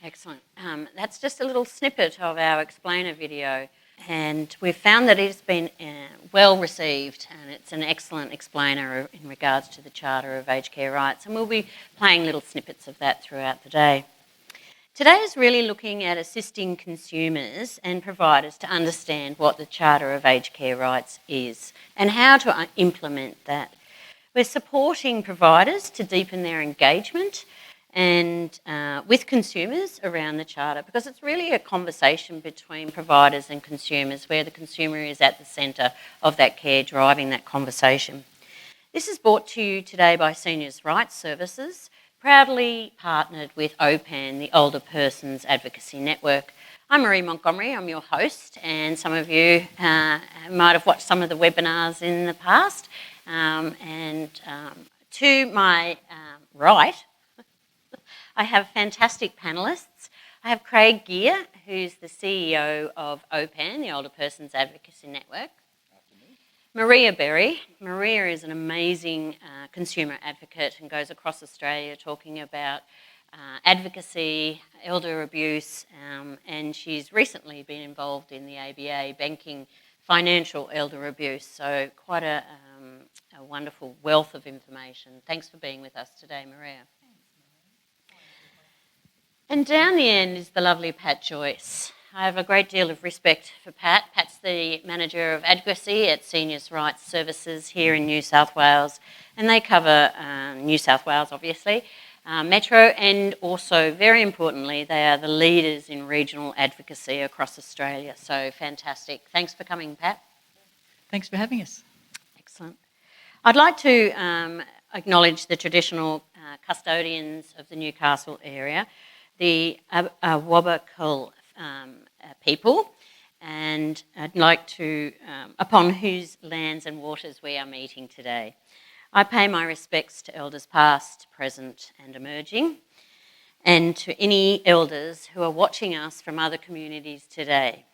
Excellent. That's just a little snippet of our explainer video, and we've found that it's been well received, and it's an excellent explainer in regards to the Charter of Aged Care Rights, and we'll be playing little snippets of that throughout the day. Today is really looking at assisting consumers and providers to understand what the Charter of Aged Care Rights is and how to implement that. We're supporting providers to deepen their engagement and with consumers around the Charter, because it's really a conversation between providers and consumers where the consumer is at the centre of that care, driving that conversation. This is brought to you today by Seniors' Rights Services, proudly partnered with OPAN, the Older Persons Advocacy Network. I'm Marie Montgomery, I'm your host, and some of you might have watched some of the webinars in the past. To my right, I have fantastic panellists. I have Craig Gear, who's the CEO of OPAN, the Older Persons Advocacy Network. Maria Berry. Maria is an amazing consumer advocate and goes across Australia talking about advocacy, elder abuse, and she's recently been involved in the ABA banking financial elder abuse, so quite a wonderful wealth of information. Thanks for being with us today, Maria. And down the end is the lovely Pat Joyce. I have a great deal of respect for Pat. Pat's the Manager of Advocacy at Seniors' Rights Services here in New South Wales, and they cover New South Wales, obviously, Metro, and also, very importantly, they are the leaders in regional advocacy across Australia. So fantastic. Thanks for coming, Pat. Thanks for having us. Excellent. I'd like to acknowledge the traditional custodians of the Newcastle area, the Awabakal people, and I'd like to, upon whose lands and waters we are meeting today. I pay my respects to elders past, present and emerging, and to any elders who are watching us from other communities today.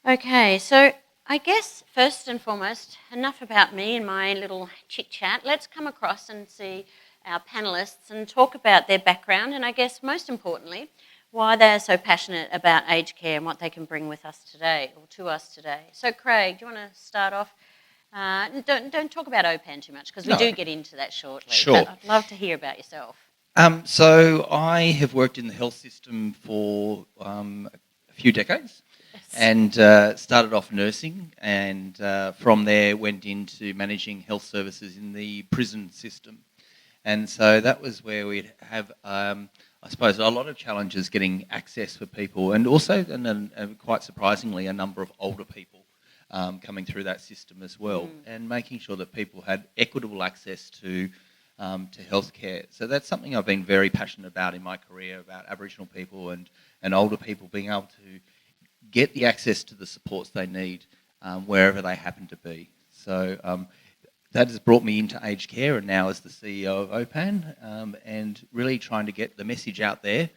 Okay, so I guess first and foremost, enough about me and my little chit-chat. Let's come across and see our panellists and talk about their background, and I guess most importantly, why they are so passionate about aged care and what they can bring with us today, or to us today. So Craig, do you want to start off? Don't talk about OPAN too much, because we do get into that shortly. Sure. But I'd love to hear about yourself. So I have worked in the health system for a few decades. Yes. And started off nursing, and from there went into managing health services in the prison system. And so that was where we'd have, I suppose, a lot of challenges getting access for people, and also, and quite surprisingly, a number of older people coming through that system as well, and making sure that people had equitable access to healthcare. So that's something I've been very passionate about in my career, about Aboriginal people and older people being able to get the access to the supports they need wherever they happen to be. So that has brought me into aged care, and now as the CEO of OPAN, and really trying to get the message out there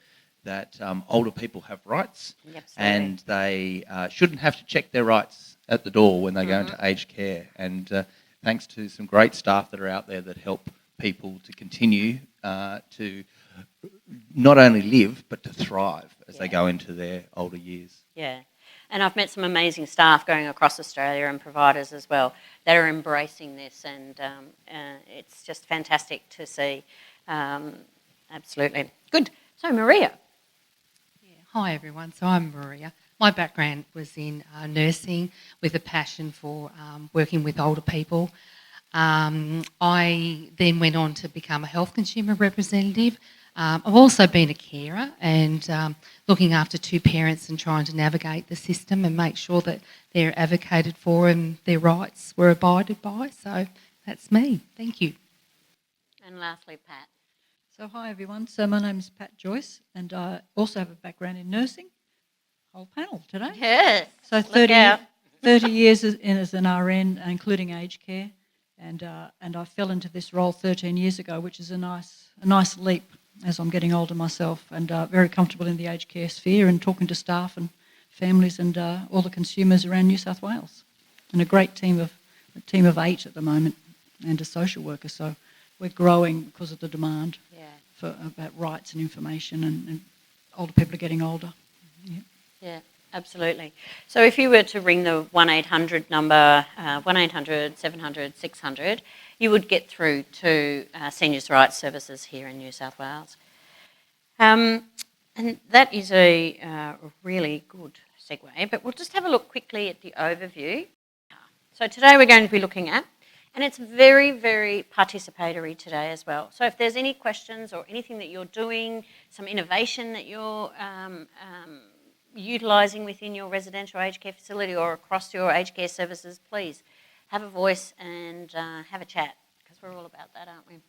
that older people have rights. Absolutely. And they shouldn't have to check their rights at the door when they go into aged care. And thanks to some great staff that are out there that help people to continue to not only live but to thrive as they go into their older years. Yeah, and I've met some amazing staff going across Australia and providers as well that are embracing this, and it's just fantastic to see. Absolutely. Good. So Maria. Yeah. Hi everyone, so I'm Maria. My background was in nursing with a passion for working with older people. I then went on to become a health consumer representative. I've also been a carer and looking after two parents and trying to navigate the system and make sure that they're advocated for and their rights were abided by. So that's me. Thank you. And lastly, Pat. So hi everyone, so my name's Pat Joyce, and I also have a background in nursing. Whole panel today. Yes. So 30 years as an RN, including aged care, and I fell into this role 13 years ago, which is a nice leap as I'm getting older myself, and very comfortable in the aged care sphere and talking to staff and families and all the consumers around New South Wales, and a great team of 8 at the moment, and a social worker. So we're growing because of the demand. Yeah. about rights and information, and older people are getting older. Yeah. Yeah, absolutely. So if you were to ring the 1-800 number, 1-800 700 600, you would get through to Seniors' Rights Services here in New South Wales. And that is a really good segue, but we'll just have a look quickly at the overview. So today we're going to be looking at, and it's very, very participatory today as well. So if there's any questions or anything that you're doing, some innovation that you're utilising within your residential aged care facility or across your aged care services, please have a voice and have a chat, because we're all about that, aren't we?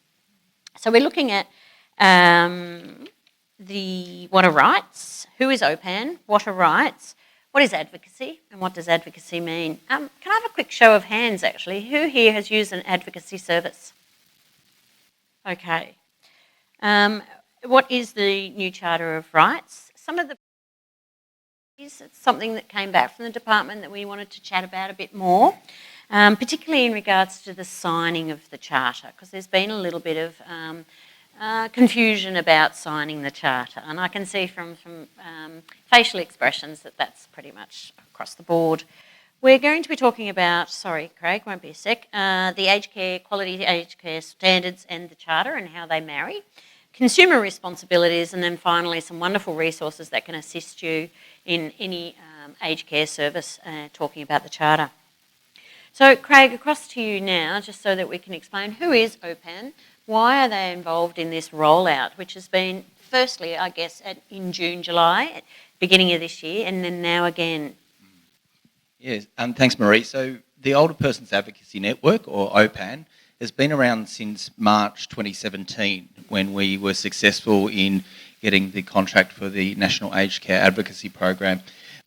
So we're looking at what are rights, who is OPAN, what are rights, what is advocacy, and what does advocacy mean? Can I have a quick show of hands, actually? Who here has used an advocacy service? Okay. What is the new Charter of Rights? It's something that came back from the department that we wanted to chat about a bit more, particularly in regards to the signing of the Charter, because there's been a little bit of confusion about signing the Charter, and I can see from facial expressions that that's pretty much across the board. We're going to be talking about, sorry Craig, won't be a sec, the aged care, quality aged care standards and the Charter and how they marry, consumer responsibilities, and then finally some wonderful resources that can assist you in any aged care service talking about the Charter. So Craig, across to you now, just so that we can explain who is OPAN, why are they involved in this rollout, which has been firstly, I guess, in June, July, beginning of this year, and then now again. Yes, thanks, Marie. So the Older Persons Advocacy Network, or OPAN, has been around since March 2017, when we were successful in getting the contract for the National Aged Care Advocacy Program.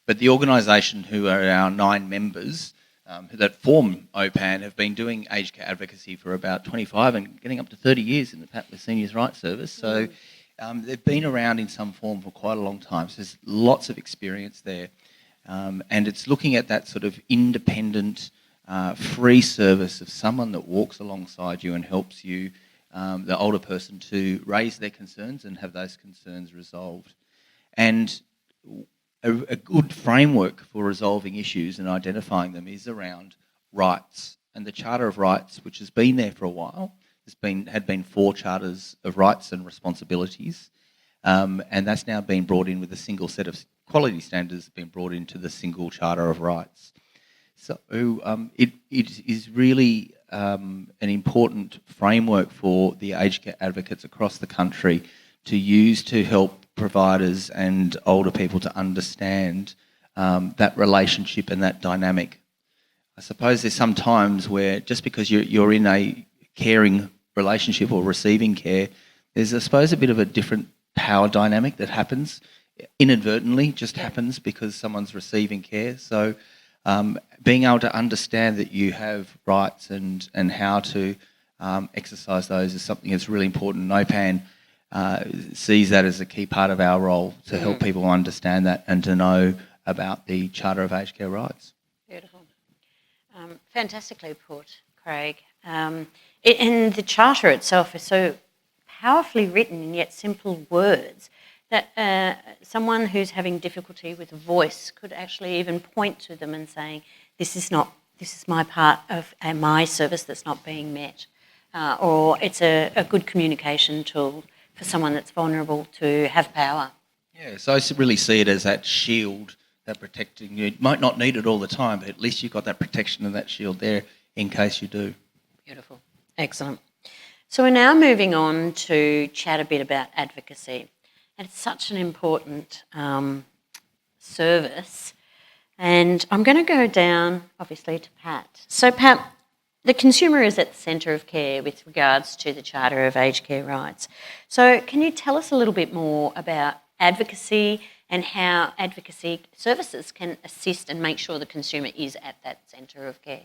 But the organisation, who are our 9 members that form OPAN, have been doing aged care advocacy for about 25 and getting up to 30 years in the Seniors' Rights Service. So they've been around in some form for quite a long time. So there's lots of experience there. And it's looking at that sort of independent, free service of someone that walks alongside you and helps you, the older person, to raise their concerns and have those concerns resolved. And a good framework for resolving issues and identifying them is around rights. And the Charter of Rights, which has been there for a while, had been 4 charters of rights and responsibilities, and that's now been brought in with a single set of quality standards, been brought into the single Charter of Rights. So it is really an important framework for the aged care advocates across the country to use to help providers and older people to understand that relationship and that dynamic. I suppose there's some times where just because you're in a caring relationship or receiving care, there's, I suppose, a bit of a different power dynamic that happens inadvertently, happens because someone's receiving care. So being able to understand that you have rights and how to exercise those is something that's really important. OPAN sees that as a key part of our role to help people understand that and to know about the Charter of Aged Care Rights. Beautiful. Fantastically put, Craig. And the Charter itself is so powerfully written in yet simple words that someone who's having difficulty with a voice could actually even point to them and saying, this is my part of my service that's not being met. Or it's a good communication tool for someone that's vulnerable to have power. Yeah, so I really see it as that shield, that protecting you. You might not need it all the time, but at least you've got that protection and that shield there in case you do. Beautiful. Excellent. So we're now moving on to chat a bit about advocacy. And it's such an important service. And I'm going to go down, obviously, to Pat. So, Pat, the consumer is at the centre of care with regards to the Charter of Aged Care Rights. So can you tell us a little bit more about advocacy and how advocacy services can assist and make sure the consumer is at that centre of care?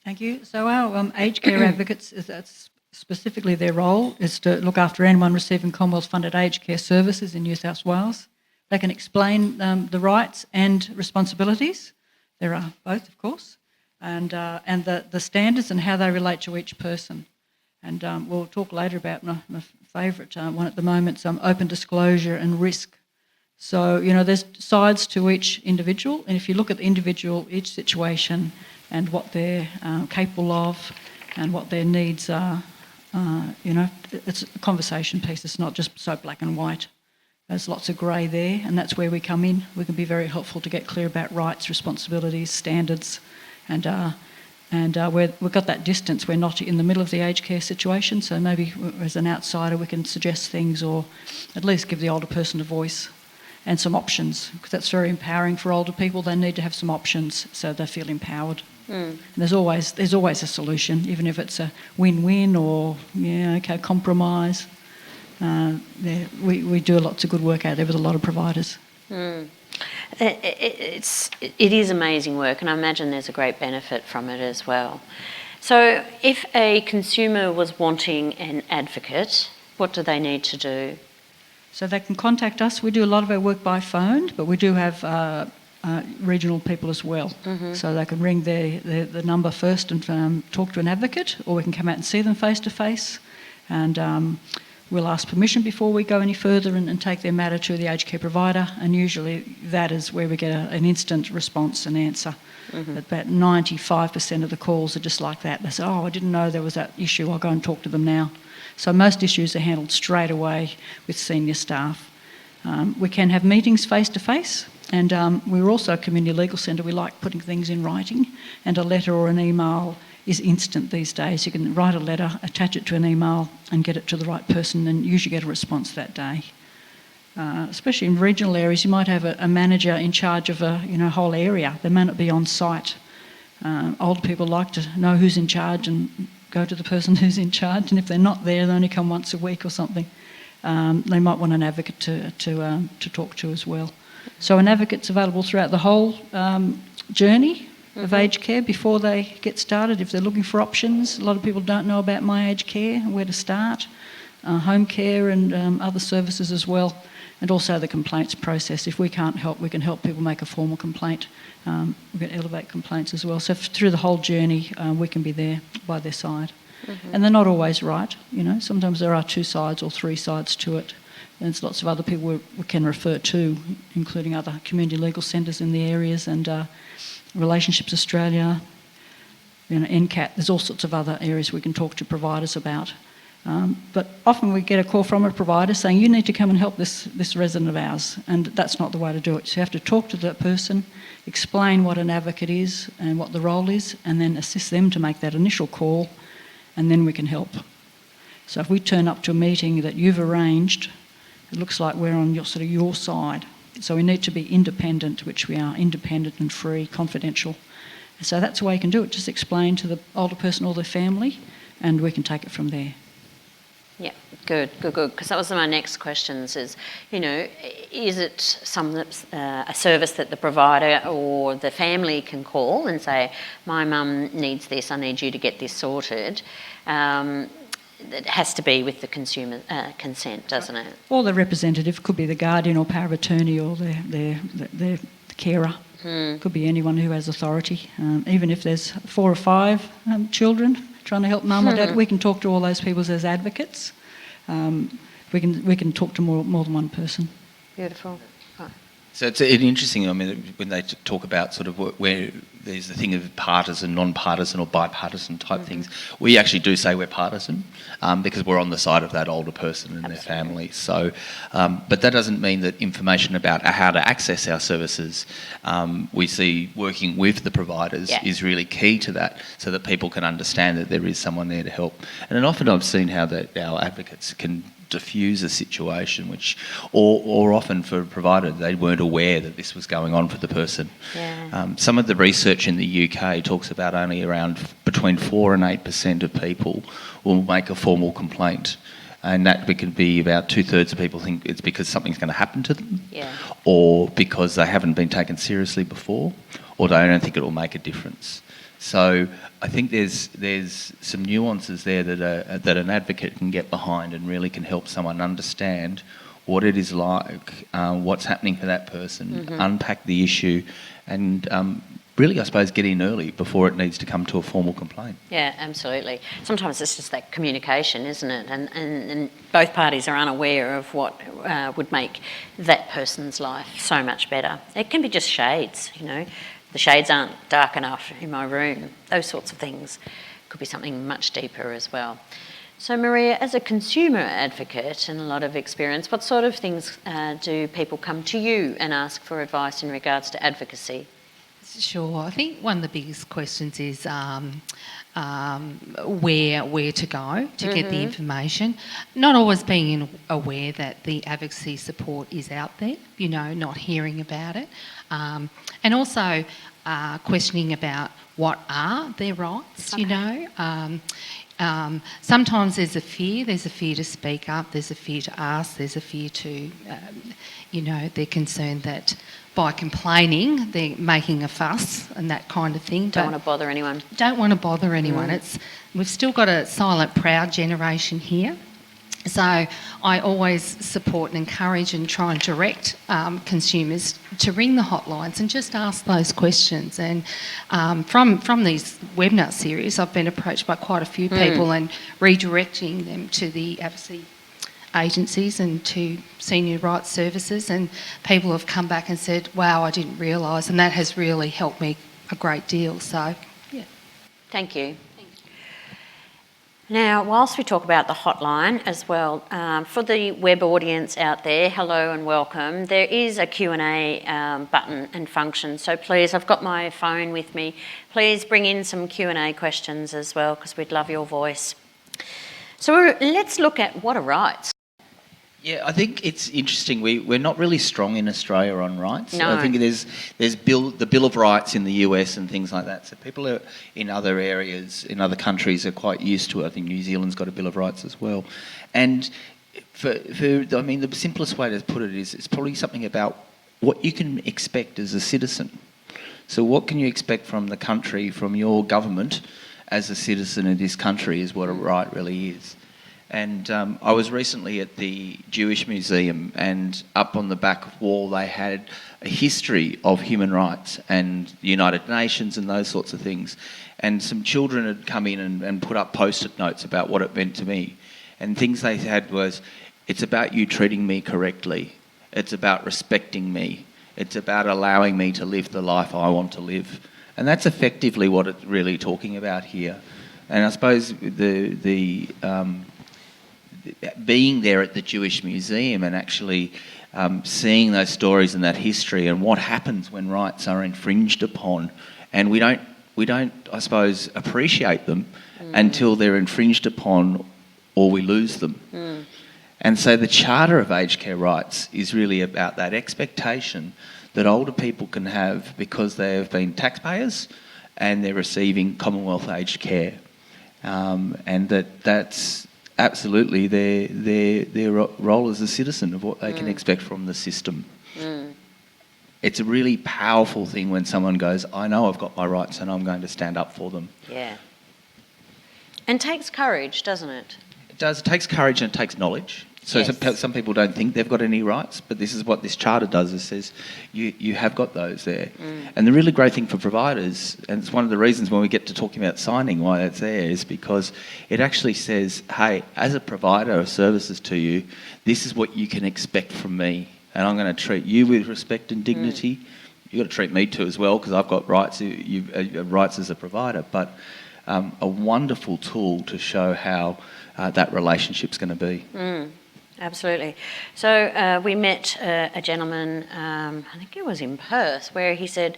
Thank you. So our aged care advocates, that's specifically their role, is to look after anyone receiving Commonwealth-funded aged care services in New South Wales. They can explain the rights and responsibilities. There are both, of course, and the standards and how they relate to each person. And we'll talk later about, favourite one at the moment, open disclosure and risk. So, there's sides to each individual, and if you look at the individual, each situation and what they're capable of and what their needs are, it's a conversation piece. It's not just so black and white. There's lots of grey there, and that's where we come in. We can be very helpful to get clear about rights, responsibilities, standards, and we've got that distance. We're not in the middle of the aged care situation, so maybe as an outsider we can suggest things or at least give the older person a voice and some options, because that's very empowering for older people. They need to have some options so they feel empowered. And there's always a solution, even if it's a win-win or compromise. We do lots of good work out there with a lot of providers. It is amazing work, and I imagine there's a great benefit from it as well. So if a consumer was wanting an advocate, what do they need to do? So they can contact us. We do a lot of our work by phone, but we do have regional people as well. So they can ring the number first and talk to an advocate, or we can come out and see them face to face, and we'll ask permission before we go any further and take their matter to the aged care provider, and usually that is where we get an instant response and answer. About 95% of the calls are just like that. They say, oh, I didn't know there was that issue, I'll go and talk to them now. So most issues are handled straight away with senior staff. We can have meetings face to face, and we're also a community legal centre. We like putting things in writing, and a letter or an email is instant these days. You can write a letter, attach it to an email and get it to the right person, and usually get a response that day. Especially in regional areas, you might have a manager in charge of a whole area. They may not be on site. Old people like to know who's in charge and go to the person who's in charge, and if they're not there, they only come once a week or something. They might want an advocate to talk to as well. So an advocate's available throughout the whole journey of aged care before they get started. If they're looking for options, a lot of people don't know about My Aged Care, where to start, home care and other services as well, and also the complaints process. If we can't help, we can help people make a formal complaint. We can elevate complaints as well. So through the whole journey, we can be there by their side. And they're not always right. Sometimes there are two sides or three sides to it. There's lots of other people we can refer to, including other community legal centres in the areas, and Relationships Australia, NCAT. There's all sorts of other areas we can talk to providers about. But often we get a call from a provider saying, you need to come and help this resident of ours, and that's not the way to do it. So you have to talk to that person, explain what an advocate is and what the role is, and then assist them to make that initial call, and then we can help. So if we turn up to a meeting that you've arranged, it looks like we're on your side. So we need to be independent, which we are, independent and free, confidential. So that's the way you can do it. Just explain to the older person or their family, and we can take it from there. Yeah, good. Because that was my next questions is, is it a service that the provider or the family can call and say, my mum needs this, I need you to get this sorted. It has to be with the consumer consent, doesn't it? Or the representative, could be the guardian or power of attorney or their carer. Could be anyone who has authority. Even if there's 4 or 5 children trying to help mum or dad, we can talk to all those people as advocates. We can talk to more than one person. Beautiful. Right. So it's interesting, when they talk about sort of where there's the thing of partisan, non-partisan or bipartisan type things, we actually do say we're partisan because we're on the side of that older person and their family. So, but that doesn't mean that information about how to access our services, we see working with the providers is really key to that, so that people can understand that there is someone there to help. And then often I've seen how that our advocates can diffuse a situation, or often for a provider, they weren't aware that this was going on for the person. Yeah. Some of the research in the UK talks about only around between 4 and 8% of people will make a formal complaint, and that could be about 2/3 of people think it's because something's going to happen to them, or because they haven't been taken seriously before, or they don't think it will make a difference. So I think there's some nuances there that an advocate can get behind and really can help someone understand what it is like, what's happening for that person, unpack the issue, and really, I suppose, get in early before it needs to come to a formal complaint. Yeah, absolutely. Sometimes it's just that communication, isn't it? And both parties are unaware of what would make that person's life so much better. It can be just shades, you know. The shades aren't dark enough in my room. Those sorts of things. Could be something much deeper as well. So Maria, as a consumer advocate and a lot of experience, what sort of things do people come to you and ask for advice in regards to advocacy? Sure. I think one of the biggest questions is where to go to get the information. Not always being aware that the advocacy support is out there, you know, not hearing about it. And also questioning about what are their rights, you know. Sometimes there's a fear to speak up, there's a fear to ask, there's a fear to, you know, they're concerned that by complaining they're making a fuss and that kind of thing. Don't want to bother anyone. Don't want to bother anyone. We've still got a silent, proud generation here. So I always support and encourage and try and direct consumers to ring the hotlines and just ask those questions. And from these webinar series, I've been approached by quite a few people and redirecting them to the advocacy agencies and to senior rights services, and people have come back and said, wow, I didn't realise, and that has really helped me a great deal. So, yeah. Thank you. Now, whilst we talk about the hotline as well, for the web audience out there, hello and welcome. There is a Q&A button and function, so please, I've got my phone with me. Please bring in some Q&A questions as well, because we'd love your voice. So let's look at what are rights. Yeah, I think it's interesting. We're not really strong in Australia on rights. No. I think there's the Bill of Rights in the US and things like that. So people are in other areas, in other countries, are quite used to it. I think New Zealand's got a Bill of Rights as well. And I mean, the simplest way to put it is it's probably something about what you can expect as a citizen. So what can you expect from the country, from your government, as a citizen of this country is what a right really is. And I was recently at the Jewish Museum, and up on the back wall they had a history of human rights and the United Nations and those sorts of things. And some children had come in and put up post-it notes about what it meant to me. And things they had was, it's about you treating me correctly. It's about respecting me. It's about allowing me to live the life I want to live. And that's effectively what it's really talking about here. And I suppose being there at the Jewish Museum and actually seeing those stories and that history and what happens when rights are infringed upon, and we don't, I suppose, appreciate them until they're infringed upon or we lose them. And so the Charter of Aged Care Rights is really about that expectation that older people can have because they have been taxpayers and they're receiving Commonwealth aged care, and that's absolutely their role as a citizen of what they can expect from the system. It's a really powerful thing when someone goes, I know I've got my rights and I'm going to stand up for them. Yeah. And takes courage, doesn't it? It does. It takes courage and it takes knowledge. So Yes. some people don't think they've got any rights, but this is what this charter does. It says you have got those there. And the really great thing for providers, and it's one of the reasons when we get to talking about signing why it's there, is because it actually says, hey, as a provider of services to you, this is what you can expect from me, and I'm going to treat you with respect and dignity. You've got to treat me too as well, because I've got rights. You have rights as a provider, but a wonderful tool to show how that relationship's going to be. Absolutely. So we met a gentleman, I think it was in Perth, where he said,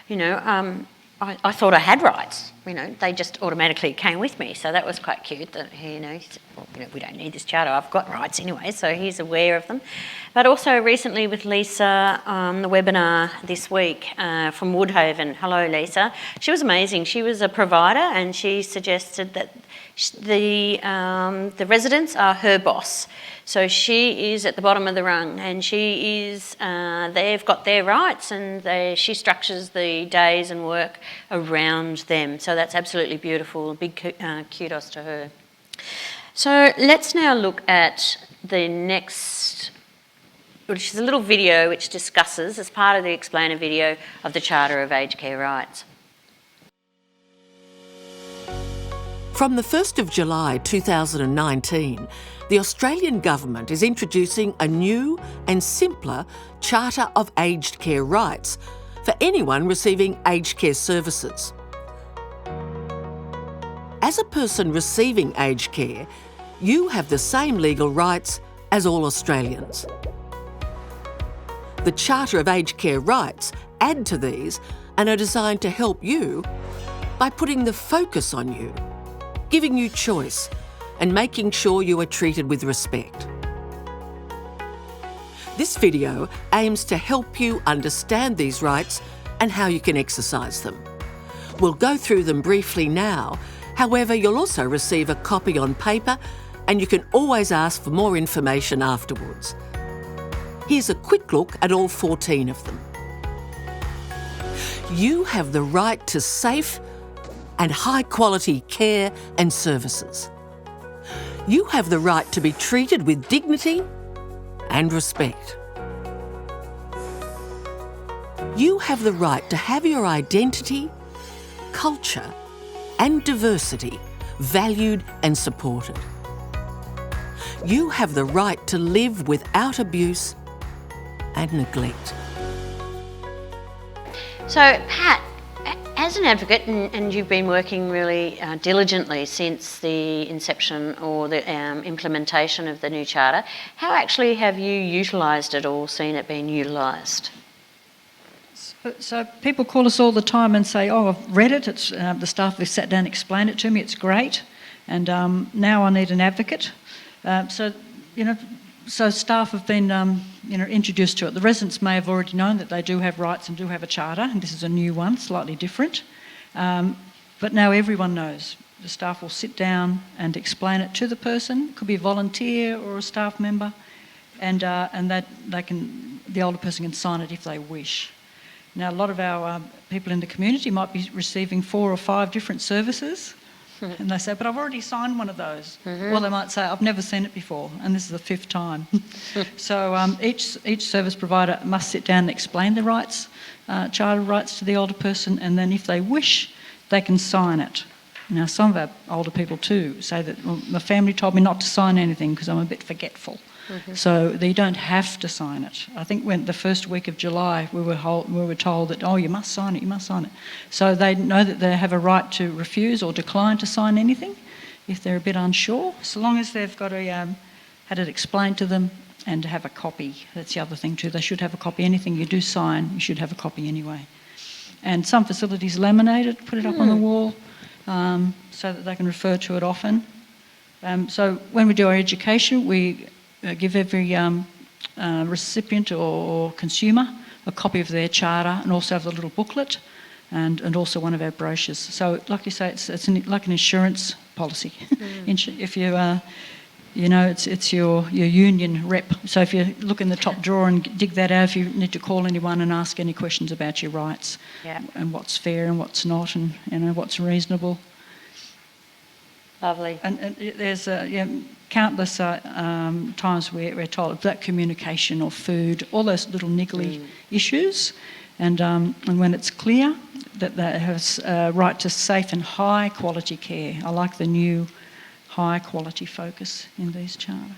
you know, I thought I had rights. You know, they just automatically came with me. So that was quite cute that he said, well, we don't need this charter. I've got rights anyway. So he's aware of them. But also recently with Lisa on the webinar this week from Woodhaven. Hello, Lisa. She was amazing. She was a provider and she suggested that the residents are her boss. So she is at the bottom of the rung, and she is. They've got their rights, and she structures the days and work around them. So that's absolutely beautiful. Big kudos to her. So let's now look at the next which is a little video which discusses, as part of the explainer video, of the Charter of Aged Care Rights. From the 1st of July 2019, the Australian Government is introducing a new and simpler Charter of Aged Care Rights for anyone receiving aged care services. As a person receiving aged care, you have the same legal rights as all Australians. The Charter of Aged Care Rights add to these and are designed to help you by putting the focus on you, giving you choice and making sure you are treated with respect. This video aims to help you understand these rights and how you can exercise them. We'll go through them briefly now. However, you'll also receive a copy on paper and you can always ask for more information afterwards. Here's a quick look at all 14 of them. You have the right to safe and high-quality care and services. You have the right to be treated with dignity and respect. You have the right to have your identity, culture and diversity valued and supported. You have the right to live without abuse and neglect. So, Pat, as an advocate, and you've been working really diligently since the inception or the implementation of the new charter, how actually have you utilised it or seen it being utilised? So people call us all the time and say, "Oh, I've read it. It's the staff have sat down and explained it to me. It's great, and now I need an advocate." So staff have been introduced to it. The residents may have already known that they do have rights and do have a charter, and this is a new one, slightly different. But now everyone knows. The staff will sit down and explain it to the person. It could be a volunteer or a staff member, and that the older person can sign it if they wish. Now, a lot of our people in the community might be receiving 4 or 5 different services, and they say, "But I've already signed one of those." Or they might say, "I've never seen it before, and this is the 5th time." So each service provider must sit down and explain the rights, charter rights to the older person, and then if they wish, they can sign it. Now, some of our older people too say that, "Well, my family told me not to sign anything because I'm a bit forgetful." So they don't have to sign it. I think when the first week of July we were told that, "Oh, you must sign it, you must sign it." So they know that they have a right to refuse or decline to sign anything if they're a bit unsure, so long as they've got had it explained to them and have a copy. That's the other thing too. They should have a copy. Anything you do sign, you should have a copy anyway. And some facilities laminate it, put it up on the wall so that they can refer to it often. So when we do our education, we give every recipient or consumer a copy of their charter and also have the little booklet and also one of our brochures. So like you say, it's like an insurance policy. If you, it's your union rep. So if you look in the top drawer and dig that out, if you need to call anyone and ask any questions about your rights and what's fair and what's not and what's reasonable. Lovely. And there's countless times where we're told that communication or food, all those little niggly issues, and when it's clear that they have a right to safe and high quality care. I like the new high quality focus in these charter.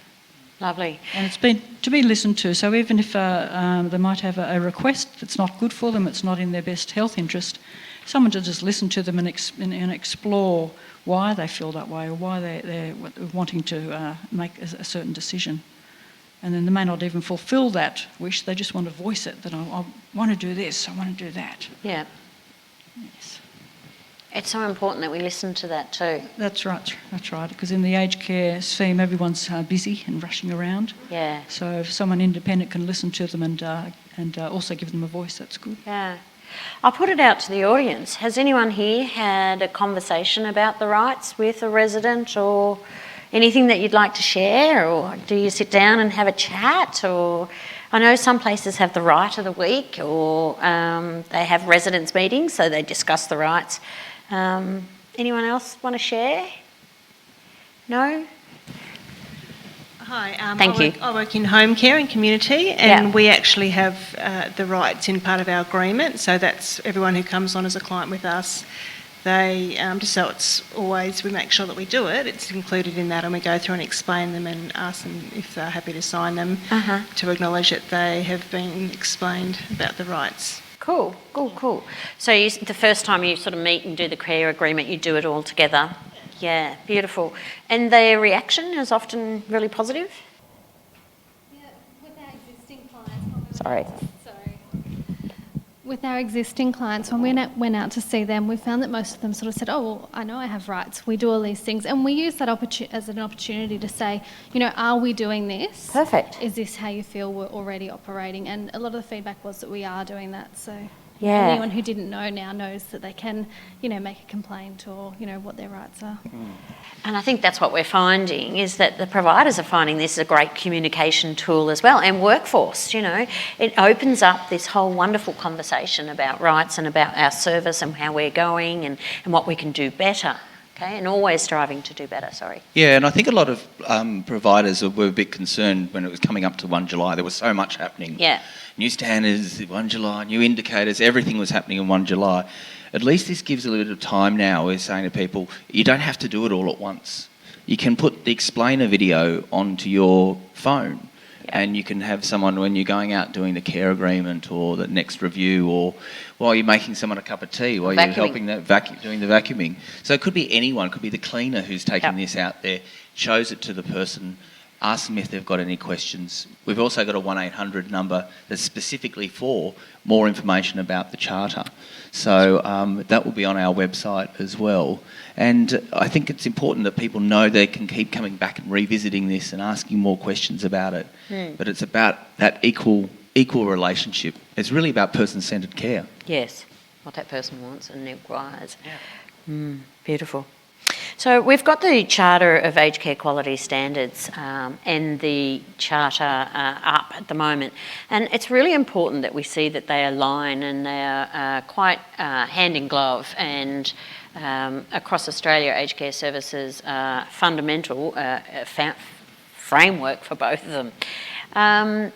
Lovely. And it's been to be listened to. So even if they might have a request that's not good for them, it's not in their best health interest, someone to just listen to them and explore why they feel that way or why they're wanting to make a certain decision. And then they may not even fulfil that wish, they just want to voice it, that I want to do this, I want to do that. Yeah. Yes. It's so important that we listen to that too. That's right, because in the aged care scheme everyone's busy and rushing around. Yeah. So if someone independent can listen to them and also give them a voice, that's good. Yeah. I'll put it out to the audience. Has anyone here had a conversation about the rights with a resident or anything that you'd like to share, or do you sit down and have a chat? Or I know some places have the right of the week, or they have residents' meetings, so they discuss the rights. Anyone else want to share? No? Hi, Thank you. I work in home care and community, and Yeah. we actually have the rights in part of our agreement. So that's everyone who comes on as a client with us. They just so it's always we make sure that we do it. It's included in that, and we go through and explain them and ask them if they're happy to sign them to acknowledge that they have been explained about the rights. Cool. So the first time you sort of meet and do the care agreement, you do it all together. Yeah, beautiful. And their reaction is often really positive? Yeah, with our existing clients. Sorry. With our existing clients, when we went out to see them, we found that most of them sort of said, oh, well, I know I have rights. We do all these things. And we use that as an opportunity to say, are we doing this? Perfect. Is this how you feel we're already operating? And a lot of the feedback was that we are doing that. So Yeah. anyone who didn't know now knows that they can, make a complaint or, what their rights are. And I think that's what we're finding is that the providers are finding this a great communication tool as well, and workforce, It opens up this whole wonderful conversation about rights and about our service and how we're going and what we can do better, okay? And always striving to do better, sorry. Yeah, and I think a lot of providers were a bit concerned when it was coming up to 1 July. There was so much happening. Yeah. New standards, 1 July, new indicators, everything was happening in 1 July. At least this gives a little bit of time now. We're saying to people, you don't have to do it all at once. You can put the explainer video onto your phone and you can have someone when you're going out doing the care agreement or the next review or while you're making someone a cup of tea, while you're helping doing the vacuuming. So it could be anyone, it could be the cleaner who's taking this out there, shows it to the person, ask them if they've got any questions. We've also got a 1-800 number that's specifically for more information about the Charter. So that will be on our website as well. And I think it's important that people know they can keep coming back and revisiting this and asking more questions about it. But it's about that equal relationship. It's really about person-centred care. Yes, what that person wants and requires. Beautiful. So we've got the Charter of Aged Care Quality Standards and the Charter up at the moment, and it's really important that we see that they align and they are quite hand in glove, and across Australia aged care services are fundamental framework for both of them.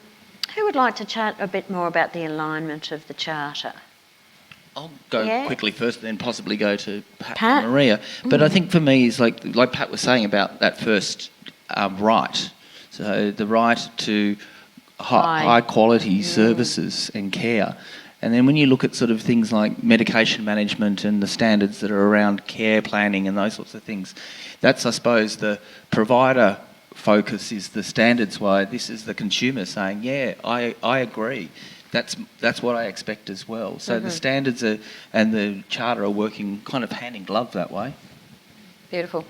Who would like to chat a bit more about the alignment of the Charter? I'll go quickly first, then possibly go to Pat and Maria. But I think for me, is like Pat was saying about that first right. So the right to high quality services and care. And then when you look at sort of things like medication management and the standards that are around care planning and those sorts of things, that's, I suppose, the provider focus is the standards why this is the consumer saying, yeah, I agree. That's what I expect as well. So the standards and the Charter are working kind of hand in glove that way. Beautiful.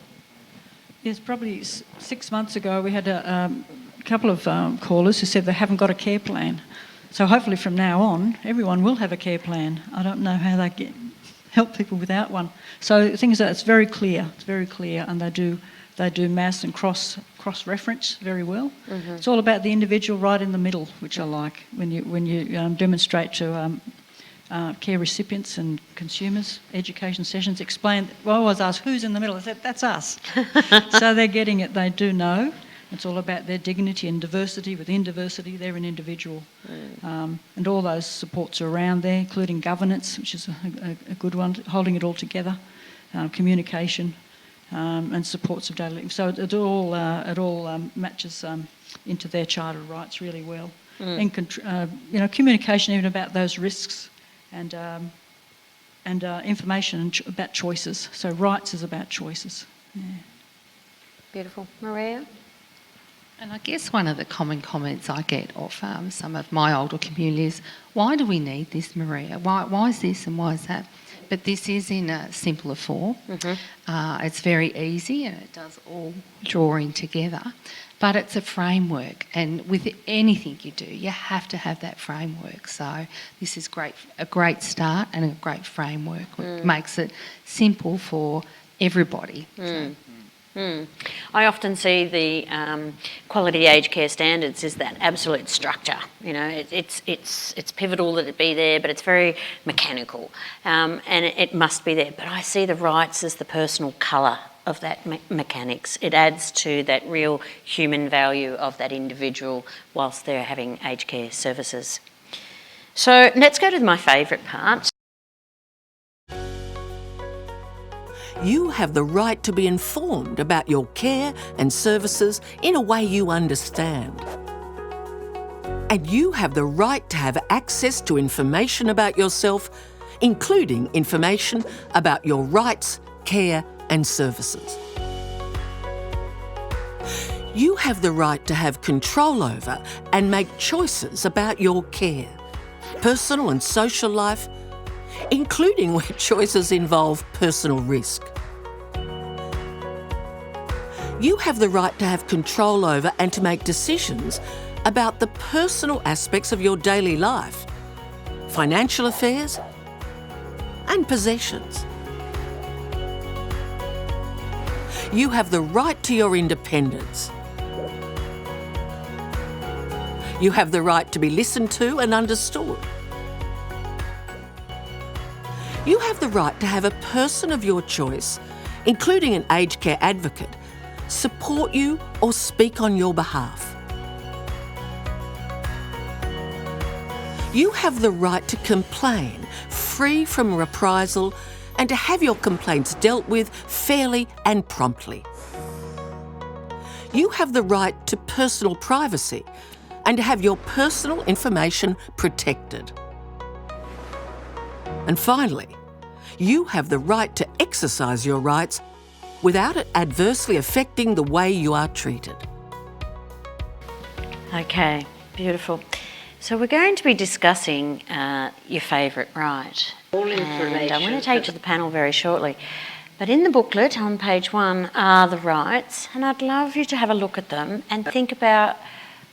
Yes, probably 6 months ago we had a couple of callers who said they haven't got a care plan. So hopefully from now on, everyone will have a care plan. I don't know how they help people without one. So things that it's very clear, and they do mass and cross-reference very well. It's all about the individual right in the middle, which I like, when you demonstrate to care recipients and consumers, education sessions, explain. Well, I always ask, who's in the middle? I said, that's us. So they're getting it, they do know. It's all about their dignity and diversity. Within diversity, they're an individual. And all those supports are around there, including governance, which is a good one, holding it all together, communication, and supports of daily living. So it all matches into their charter rights really well. And communication even about those risks and information about choices. So rights is about choices. Yeah. Beautiful. Maria? And I guess one of the common comments I get off some of my older communities, why do we need this, Maria? Why is this and why is that? But this is in a simpler form. It's very easy and it does all draw in together. But it's a framework, and with anything you do, you have to have that framework. So this is a great start and a great framework. It makes it simple for everybody. I often see the quality aged care standards is that absolute structure. It's pivotal that it be there, but it's very mechanical, and it must be there. But I see the rights as the personal colour of that mechanics. It adds to that real human value of that individual whilst they're having aged care services. So let's go to my favourite part. You have the right to be informed about your care and services in a way you understand. And you have the right to have access to information about yourself, including information about your rights, care and services. You have the right to have control over and make choices about your care, personal and social life, including where choices involve personal risk. You have the right to have control over and to make decisions about the personal aspects of your daily life, financial affairs and possessions. You have the right to your independence. You have the right to be listened to and understood. You have the right to have a person of your choice, including an aged care advocate, support you or speak on your behalf. You have the right to complain, free from reprisal, and to have your complaints dealt with fairly and promptly. You have the right to personal privacy and to have your personal information protected. And finally, you have the right to exercise your rights without it adversely affecting the way you are treated. Okay, beautiful. So we're going to be discussing your favourite right. And I'm going to take to the panel very shortly. But in the booklet on page 1 are the rights, and I'd love you to have a look at them and think about,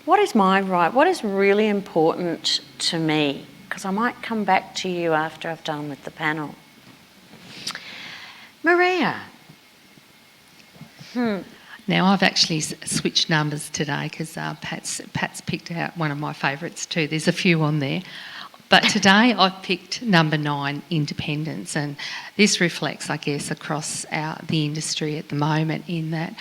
what is my right? What is really important to me? Because I might come back to you after I've done with the panel. Maria. Now, I've actually switched numbers today because Pat's picked out one of my favourites too. There's a few on there. But today I've picked number 9, independence, and this reflects, I guess, across the industry at the moment in that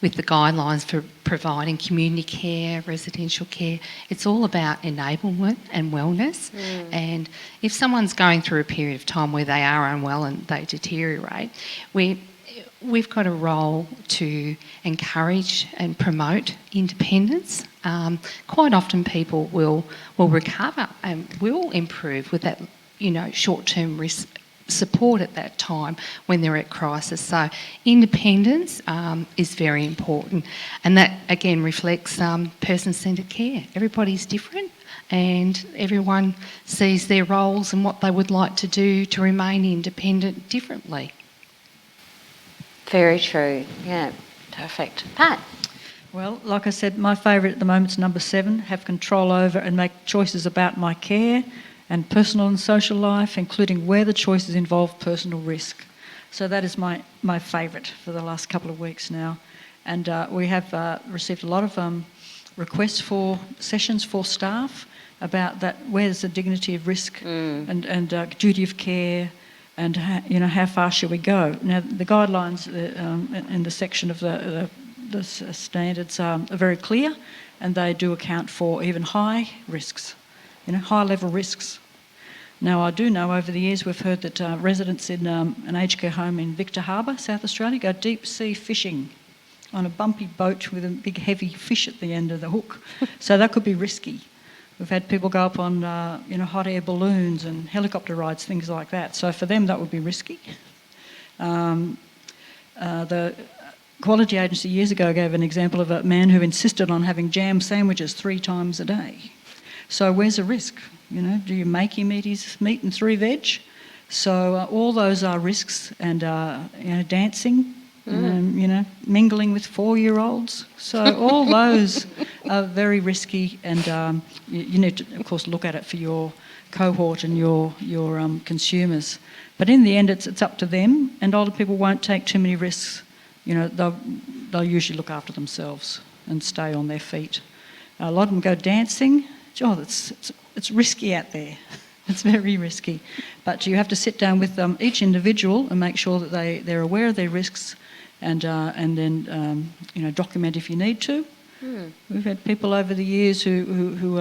with the guidelines for providing community care, residential care, it's all about enablement and wellness. And if someone's going through a period of time where they are unwell and they deteriorate, we've got a role to encourage and promote independence. Quite often people will recover and will improve with that, short-term risk support at that time when they're at crisis. So independence is very important, and that again reflects person-centred care. Everybody's different and everyone sees their roles and what they would like to do to remain independent differently. Very true. Yeah, perfect. Pat? Well, like I said, my favourite at the moment is number 7, have control over and make choices about my care and personal and social life, including where the choices involve personal risk. So that is my favourite for the last couple of weeks now. And we have received a lot of requests for sessions for staff about that, where's the dignity of risk and duty of care, and how far should we go? Now the guidelines in the section of the standards are very clear, and they do account for even high risks, high level risks. Now I do know over the years we've heard that residents in an aged care home in Victor Harbour, South Australia, go deep sea fishing on a bumpy boat with a big heavy fish at the end of the hook. So that could be risky. We've had people go up on, hot air balloons and helicopter rides, things like that. So for them, that would be risky. The Quality Agency years ago gave an example of a man who insisted on having jam sandwiches 3 times a day. So where's the risk? Do you make him eat his meat and 3 veg? So all those are risks, and dancing. Mingling with 4-year-olds. So all those are very risky, and you need to, of course, look at it for your cohort and your consumers. But in the end, it's up to them, and older people won't take too many risks. They'll usually look after themselves and stay on their feet. A lot of them go dancing. Oh, it's risky out there. It's very risky. But you have to sit down with each individual and make sure that they're aware of their risks and then document if you need to. We've had people over the years who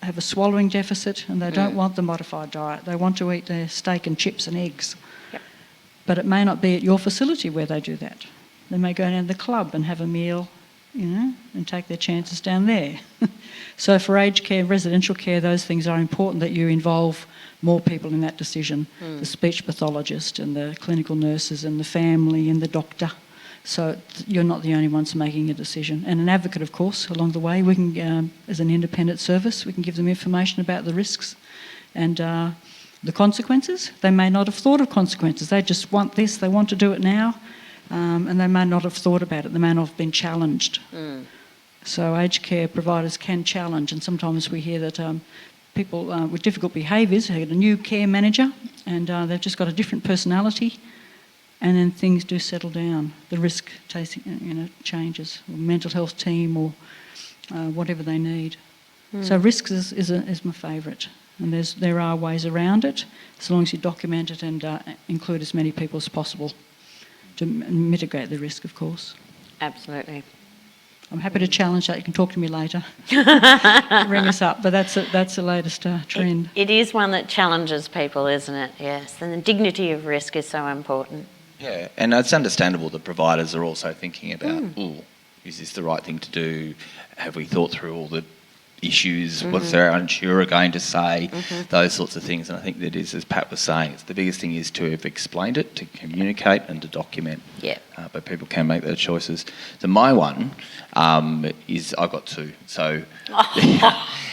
have a swallowing deficit and they don't want the modified diet. They want to eat their steak and chips and eggs. Yep. But it may not be at your facility where they do that. They may go down to the club and have a meal, and take their chances down there. So for aged care, residential care, those things are important that you involve more people in that decision. The speech pathologist and the clinical nurses and the family and the doctor. So you're not the only ones making a decision. And an advocate, of course, along the way. We can, as an independent service, we can give them information about the risks and the consequences. They may not have thought of consequences. They just want this, they want to do it now. And they may not have thought about it. They may not have been challenged. So aged care providers can challenge, and sometimes we hear that people with difficult behaviours have a new care manager and they've just got a different personality, and then things do settle down. The risk changes, or mental health team or whatever they need. So risks is my favourite, and there are ways around it as long as you document it and include as many people as possible to mitigate the risk, of course. Absolutely. I'm happy to challenge that. You can talk to me later. Ring us up. But that's the latest trend. It is one that challenges people, isn't it? Yes. And the dignity of risk is so important. Yeah, and it's understandable that providers are also thinking about, is this the right thing to do? Have we thought through all the issues? What's our insurer going to say? Those sorts of things. And I think that is, as Pat was saying, the biggest thing is to have explained it, to communicate and to document. Yeah. But people can make their choices. So my one is, I got two. So,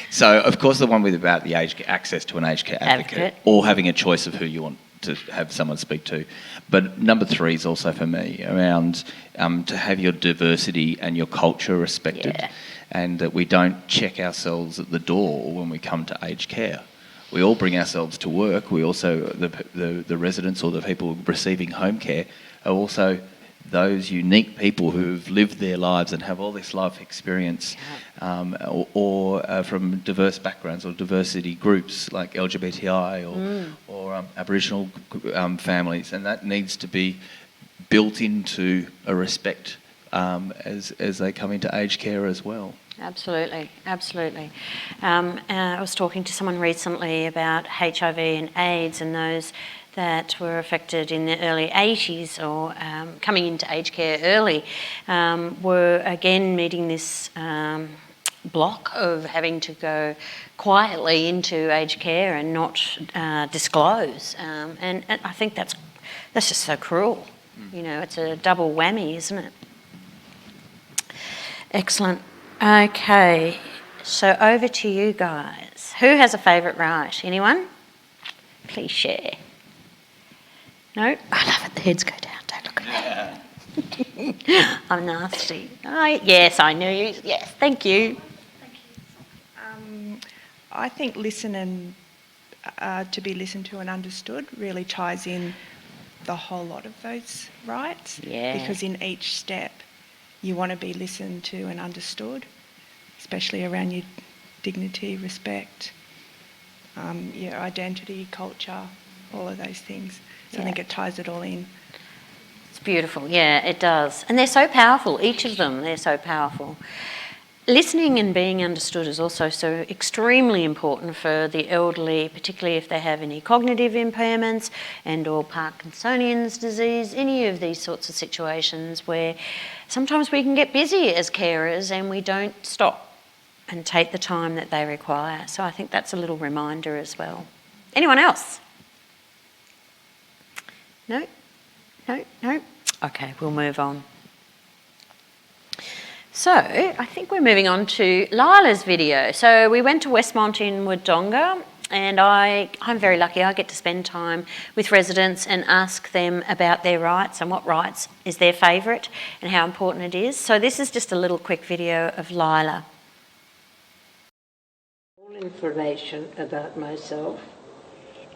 so of course the one with about the access to an aged care advocate or having a choice of who you want to have someone speak to. But number 3 is also for me around to have your diversity and your culture respected. Yeah. And that we don't check ourselves at the door when we come to aged care. We all bring ourselves to work. We also, the residents or the people receiving home care are also those unique people who've lived their lives and have all this life experience, or from diverse backgrounds or diversity groups like LGBTI or Aboriginal families, and that needs to be built into a respect as they come into aged care as well. Absolutely, absolutely. I was talking to someone recently about HIV and AIDS, and those that were affected in the early 80s or coming into aged care early were again meeting this block of having to go quietly into aged care and not disclose. And I think that's just so cruel. It's a double whammy, isn't it? Excellent. Okay, so over to you guys. Who has a favourite right? Anyone? Please share. No? I love it. The heads go down. Don't look at me. I'm nasty. Yes, I knew you. Yes, thank you. I think listen and to be listened to and understood really ties in the whole lot of those rights. Yeah. Because in each step, you want to be listened to and understood, especially around your dignity, respect, your identity, culture, all of those things. So I think it ties it all in. It's beautiful, yeah, it does. And they're so powerful, each of them, they're so powerful. Listening and being understood is also so extremely important for the elderly, particularly if they have any cognitive impairments and or Parkinsonian's disease, any of these sorts of situations where sometimes we can get busy as carers and we don't stop and take the time that they require. So I think that's a little reminder as well. Anyone else? No? No? Okay, we'll move on. So, I think we're moving on to Lila's video. So we went to Westmont in Wodonga, and I'm very lucky. I get to spend time with residents and ask them about their rights and what rights is their favourite and how important it is. So this is just a little quick video of Lila. All information about myself,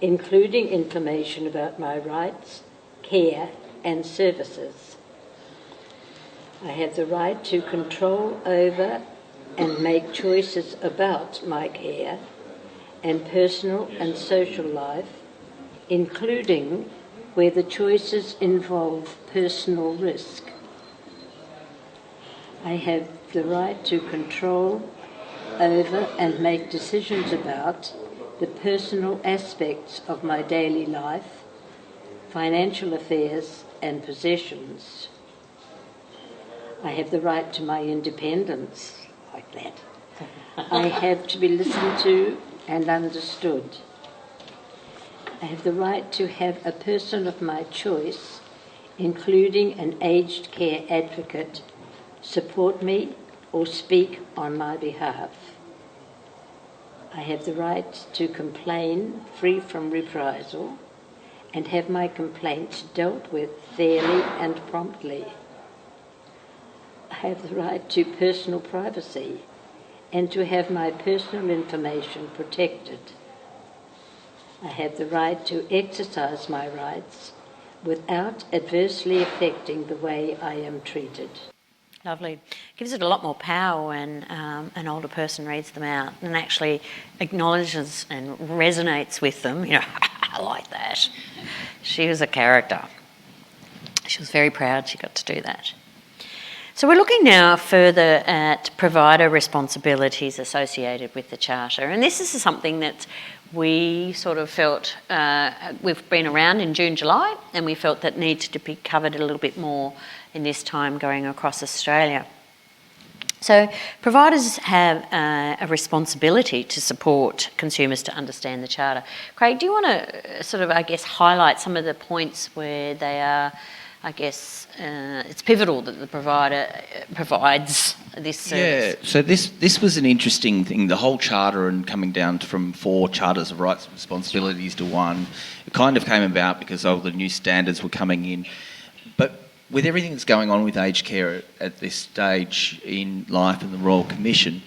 including information about my rights, care and services. I have the right to control over and make choices about my care and personal and social life, including where the choices involve personal risk. I have the right to control over and make decisions about the personal aspects of my daily life, financial affairs and possessions. I have the right to my independence, like that. I have to be listened to and understood. I have the right to have a person of my choice, including an aged care advocate, support me or speak on my behalf. I have the right to complain free from reprisal and have my complaints dealt with fairly and promptly. I have the right to personal privacy and to have my personal information protected. I have the right to exercise my rights without adversely affecting the way I am treated. Lovely. Gives it a lot more power when an older person reads them out and actually acknowledges and resonates with them. You know, I like that. She was a character. She was very proud she got to do that. So we're looking now further at provider responsibilities associated with the Charter. And this is something that we sort of felt, we've been around in June, July, and we felt that needed to be covered a little bit more in this time going across Australia. So providers have a responsibility to support consumers to understand the Charter. Craig, do you want to sort of, I guess, highlight some of the points where they are, I guess, it's pivotal that the provider provides this service? Yeah, so this was an interesting thing, the whole Charter and coming down from 4 Charters of Rights and Responsibilities to 1. It kind of came about because all the new standards were coming in. But with everything that's going on with aged care at this stage in life and the Royal Commission,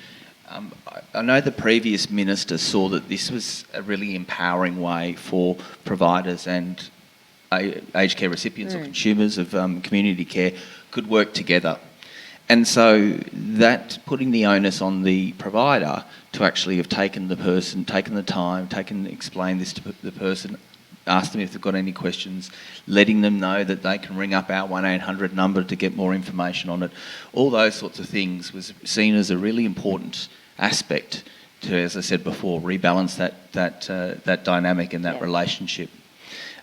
I know the previous minister saw that this was a really empowering way for providers and aged care recipients or consumers of community care could work together. And so that putting the onus on the provider to actually have taken the time, explain this to the person, ask them if they've got any questions, letting them know that they can ring up our 1-800 number to get more information on it. All those sorts of things was seen as a really important aspect to, as I said before, rebalance that dynamic and that relationship.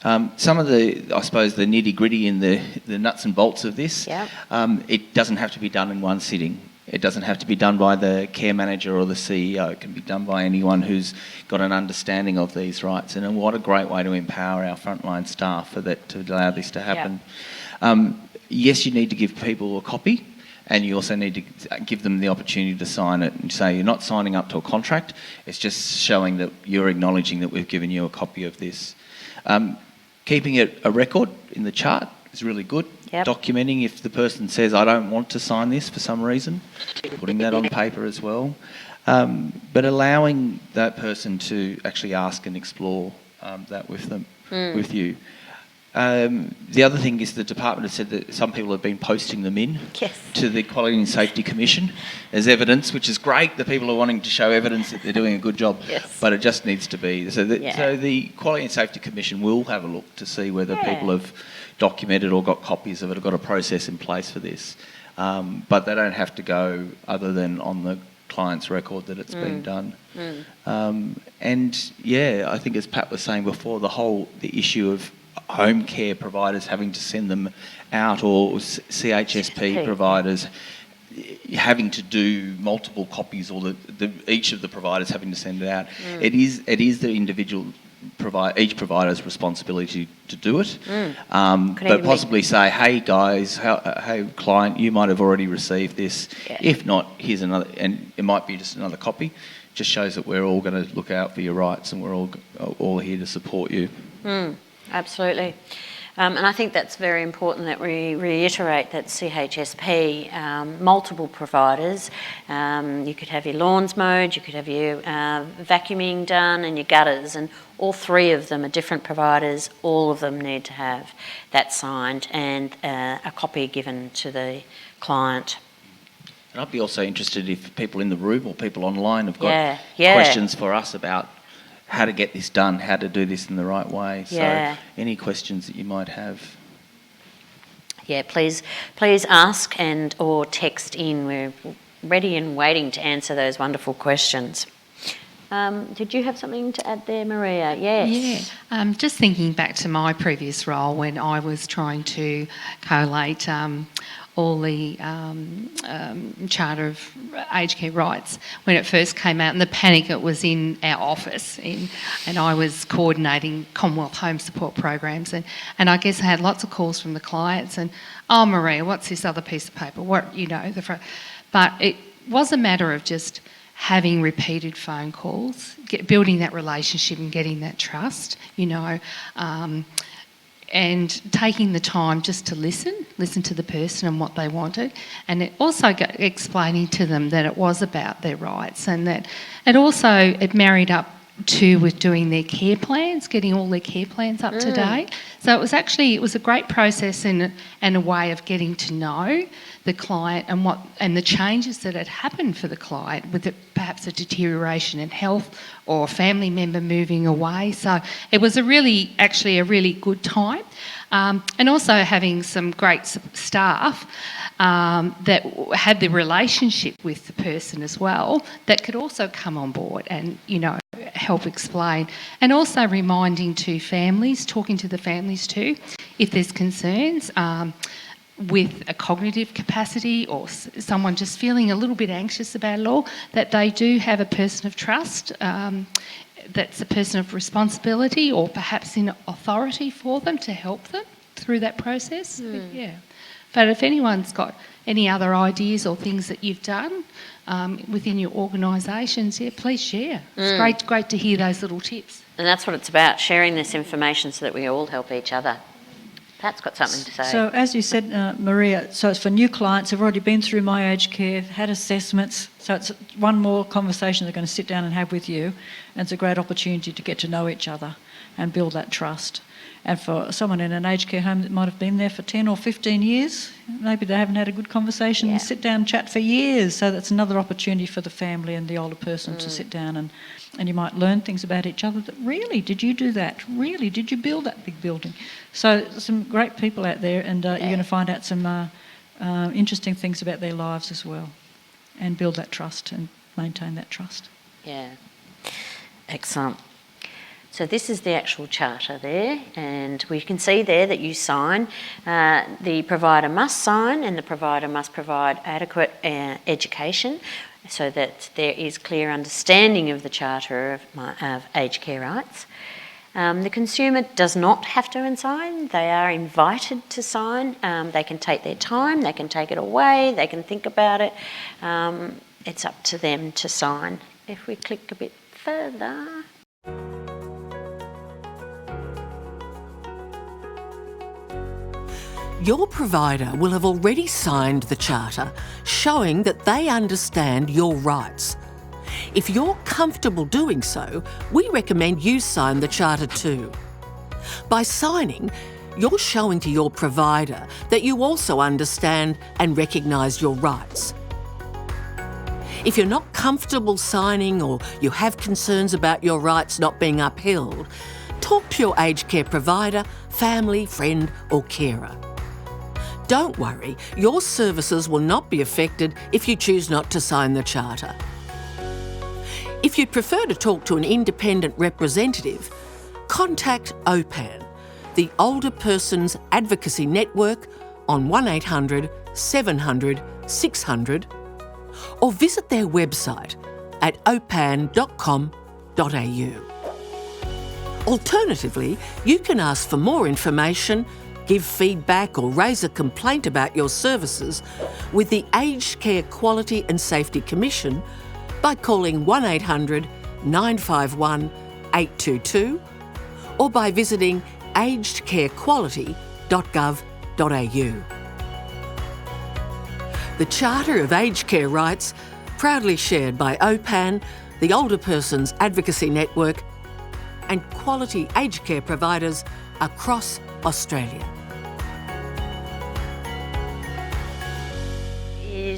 Some of the, I suppose, the nitty-gritty in the nuts and bolts of this, it doesn't have to be done in one sitting. It doesn't have to be done by the care manager or the CEO. It can be done by anyone who's got an understanding of these rights. And what a great way to empower our frontline staff for that, to allow this to happen. Yes, you need to give people a copy, and you also need to give them the opportunity to sign it and say you're not signing up to a contract. It's just showing that you're acknowledging that we've given you a copy of this. Keeping it a record in the chart is really good. Documenting if the person says, I don't want to sign this for some reason, putting that on paper as well. But allowing that person to actually ask and explore that with them, with you. The other thing is the department has said that some people have been posting them in to the Quality and Safety Commission as evidence, which is great. The people are wanting to show evidence that they're doing a good job, but it just needs to be. So the Quality and Safety Commission will have a look to see whether people have documented or got copies of it or got a process in place for this. But they don't have to go other than on the client's record that it's been done. And yeah, I think as Pat was saying before, the issue of home care providers having to send them out, or CHSP providers having to do multiple copies, or each of the providers having to send it out. It is the individual each provider's responsibility to do it, but possibly say, hey guys, hey client, you might have already received this. If not, here's another, and it might be just another copy. Just shows that we're all going to look out for your rights, and we're all here to support you. Absolutely. And I think that's very important that we reiterate that CHSP, multiple providers, you could have your lawns mowed, you could have your vacuuming done and your gutters, and all 3 of them are different providers. All of them need to have that signed and a copy given to the client. And I'd be also interested if people in the room or people online have got questions for us about how to get this done, how to do this in the right way. Yeah. So any questions that you might have. Yeah, please ask and or text in. We're ready and waiting to answer those wonderful questions. Did you have something to add there, Maria? Yes. Yeah, just thinking back to my previous role when I was trying to collate all the Charter of Aged Care Rights when it first came out, and the panic it was in our office, and I was coordinating Commonwealth home support programs, and I guess I had lots of calls from the clients, and oh Maria, what's this other piece of paper? But it was a matter of just having repeated phone calls, building that relationship and getting that trust, and taking the time just to listen to the person and what they wanted, and it also explaining to them that it was about their rights, and that it married up with doing their care plans, getting all their care plans up to date. So it was a great process and a way of getting to know the client and the changes that had happened for the client, with perhaps a deterioration in health or a family member moving away. So it was a really good time, and also having some great staff that had the relationship with the person as well, that could also come on board and help explain, and also reminding to families, talking to the families too, if there's concerns with a cognitive capacity or someone just feeling a little bit anxious about it all, that they do have a person of trust, that's a person of responsibility or perhaps in authority for them to help them through that process. But if anyone's got any other ideas or things that you've done within your organisations, please share. It's great to hear those little tips. And that's what it's about, sharing this information so that we all help each other. Pat's got something to say. So as you said, Maria, so it's for new clients who've already been through My Aged Care, had assessments, so it's one more conversation they're going to sit down and have with you, and it's a great opportunity to get to know each other and build that trust. And for someone in an aged care home that might have been there for 10 or 15 years, maybe they haven't had a good conversation and sit down and chat for years. So that's another opportunity for the family and the older person to sit down and you might learn things about each other that, really, did you do that? Really, did you build that big building? So some great people out there, and you're going to find out some interesting things about their lives as well, and build that trust and maintain that trust. Yeah, excellent. So this is the actual charter there, and we can see there that you sign. The provider must sign, and the provider must provide adequate education so that there is clear understanding of the Charter of Aged Care Rights. The consumer does not have to sign. They are invited to sign. They can take their time, they can take it away, they can think about it. It's up to them to sign. If we click a bit further... Your provider will have already signed the Charter, showing that they understand your rights. If you're comfortable doing so, we recommend you sign the Charter too. By signing, you're showing to your provider that you also understand and recognise your rights. If you're not comfortable signing, or you have concerns about your rights not being upheld, talk to your aged care provider, family, friend or carer. Don't worry, your services will not be affected if you choose not to sign the Charter. If you'd prefer to talk to an independent representative, contact OPAN, the Older Persons Advocacy Network, on 1800 700 600, or visit their website at opan.com.au. Alternatively, you can ask for more information, give feedback or raise a complaint about your services with the Aged Care Quality and Safety Commission by calling 1800 951 822 or by visiting agedcarequality.gov.au. The Charter of Aged Care Rights, proudly shared by OPAN, the Older Persons Advocacy Network and quality aged care providers across Australia.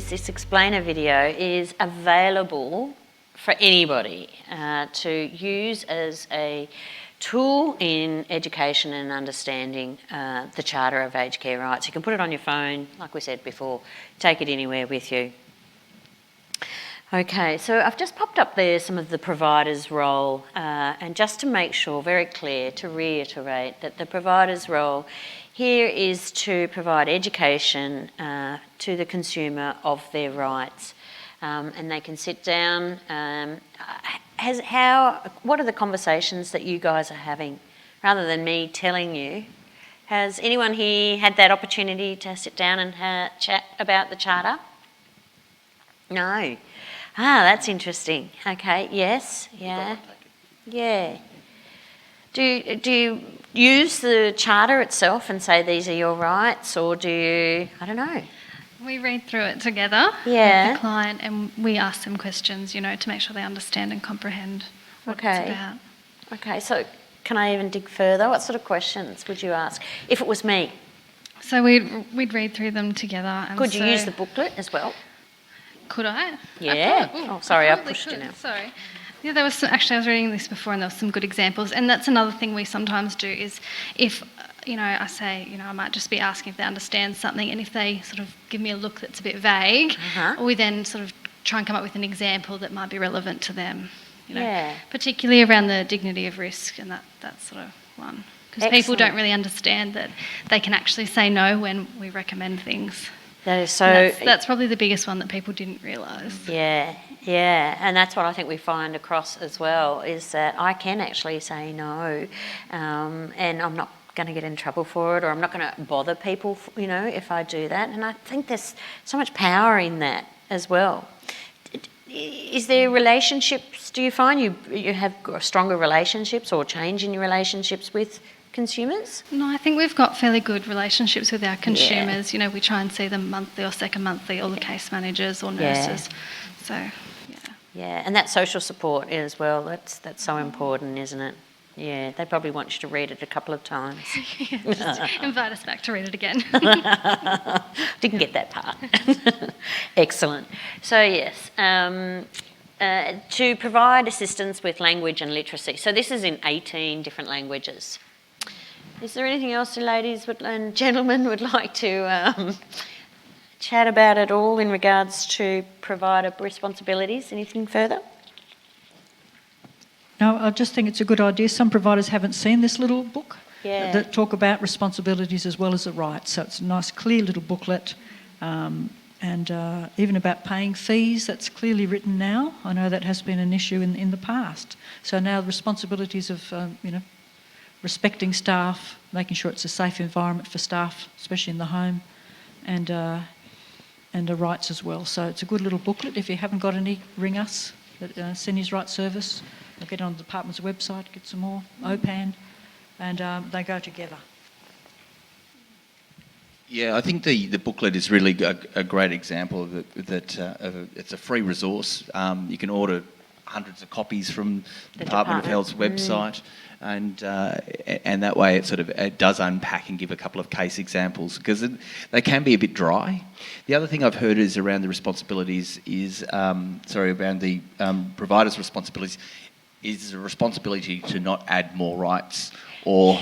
This explainer video is available for anybody to use as a tool in education and understanding the Charter of Aged Care Rights. You can put it on your phone, like we said before, take it anywhere with you. Okay, so I've just popped up there some of the provider's role, and just to make sure, very clear, to reiterate that the provider's role here is to provide education to the consumer of their rights. And they can sit down. What are the conversations that you guys are having? Rather than me telling you, has anyone here had that opportunity to sit down and chat about the Charter? No. That's interesting. Okay, yes, yeah. Yeah. Do you use the Charter itself and say these are your rights, or do you, I don't know. We read through it together with the client, and we ask them questions, to make sure they understand and comprehend what it's about. Okay, so can I even dig further? What sort of questions would you ask if it was me? So we'd read through them together. And could you use the booklet as well? Could I? Yeah. I pushed you now. Sorry. Yeah, there was actually, I was reading this before, and there were some good examples. And that's another thing we sometimes do is if, I say, I might just be asking if they understand something, and if they sort of give me a look that's a bit vague, we then sort of try and come up with an example that might be relevant to them. Particularly around the dignity of risk and that sort of one. Because people don't really understand that they can actually say no when we recommend things. That is so. That's probably the biggest one that people didn't realise. Yeah, and that's what I think we find across as well, is that I can actually say no, and I'm not going to get in trouble for it, or I'm not going to bother people, if I do that. And I think there's so much power in that as well. Is there relationships? Do you find you have stronger relationships or change in your relationships with consumers? No, I think we've got fairly good relationships with our consumers. We try and see them monthly or second monthly, all the case managers or nurses. So, yeah, and that social support as well. That's so important, isn't it? Yeah, they probably want you to read it a couple of times. Just invite us back to read it again. Didn't get that part. Excellent. So yes, to provide assistance with language and literacy. So this is in 18 different languages. Is there anything else you ladies and gentlemen would like to chat about at all in regards to provider responsibilities? Anything further? No, I just think it's a good idea. Some providers haven't seen this little book that talk about responsibilities as well as the rights. So it's a nice, clear little booklet, and even about paying fees, that's clearly written now. I know that has been an issue in the past. So now the responsibilities of, respecting staff, making sure it's a safe environment for staff, especially in the home, and the rights as well. So it's a good little booklet. If you haven't got any, ring us at Seniors Rights Service. I'll get on the department's website, get some more, OPAN, and they go together. Yeah, I think the booklet is really a great example of it, it's a free resource. You can order hundreds of copies from the Department of Health's website, and that way it does unpack and give a couple of case examples, because they can be a bit dry. The other thing I've heard is around the responsibilities around the provider's responsibilities is the responsibility to not add more rights or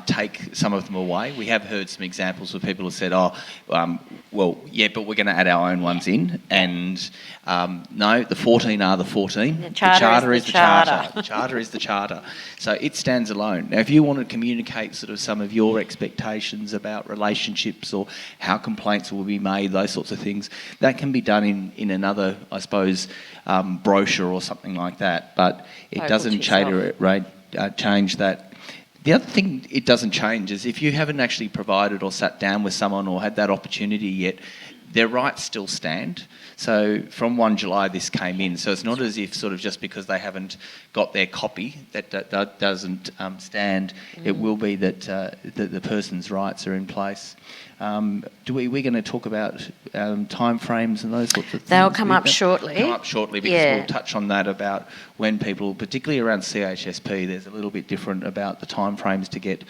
take some of them away. We have heard some examples where people have said, but we're going to add our own ones in. And no, the 14 are the 14. The Charter is the Charter. The Charter is the Charter. So it stands alone. Now, if you want to communicate some of your expectations about relationships or how complaints will be made, those sorts of things, that can be done in another, I suppose, brochure or something like that. But it doesn't change that. The other thing it doesn't change is if you haven't actually provided or sat down with someone or had that opportunity yet, their rights still stand. So from 1 July this came in. So it's not as if just because they haven't got their copy that doesn't stand. It will be that the person's rights are in place. We're going to talk about time frames and those sorts of things? They'll come up shortly. Come up shortly because we'll touch on that about when people, particularly around CHSP, there's a little bit different about the time frames to get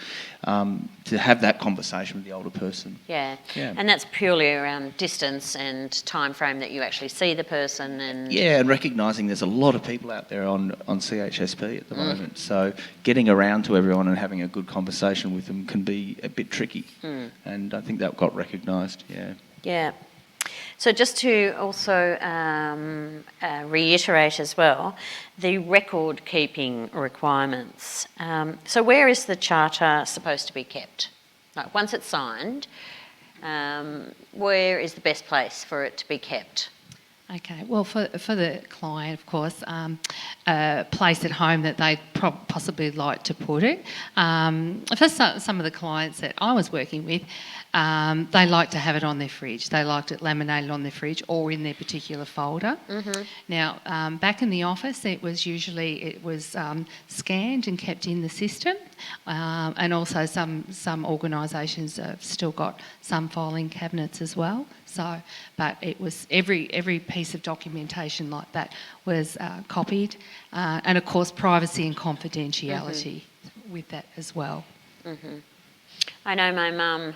to have that conversation with the older person. Yeah, and that's purely around distance and time frame that you actually see the person. And and recognising there's a lot of people out there on CHSP at the moment, so getting around to everyone and having a good conversation with them can be a bit tricky, and I think that got recognised. Yeah. So just to also reiterate as well, the record keeping requirements. So where is the charter supposed to be kept? Like once it's signed, where is the best place for it to be kept? Okay, well, for the client, of course, a place at home that they'd possibly like to put it. For some of the clients that I was working with, they like to have it on their fridge. They liked it laminated on their fridge or in their particular folder. Now, back in the office, it was scanned and kept in the system, and also some organisations have still got some filing cabinets as well. So, but it was every piece of documentation like that was copied, and of course privacy and confidentiality with that as well. I know my mum,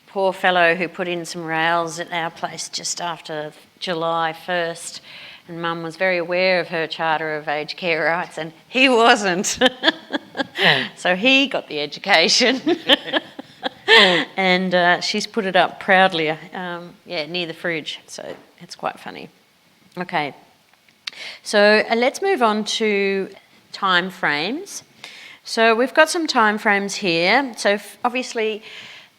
poor fellow who put in some rails at our place just after July 1st, and Mum was very aware of her Charter of Aged Care rights and he wasn't. So he got the education. And she's put it up proudly, near the fridge, so it's quite funny. Okay, so let's move on to time frames. So we've got some time frames here. So obviously,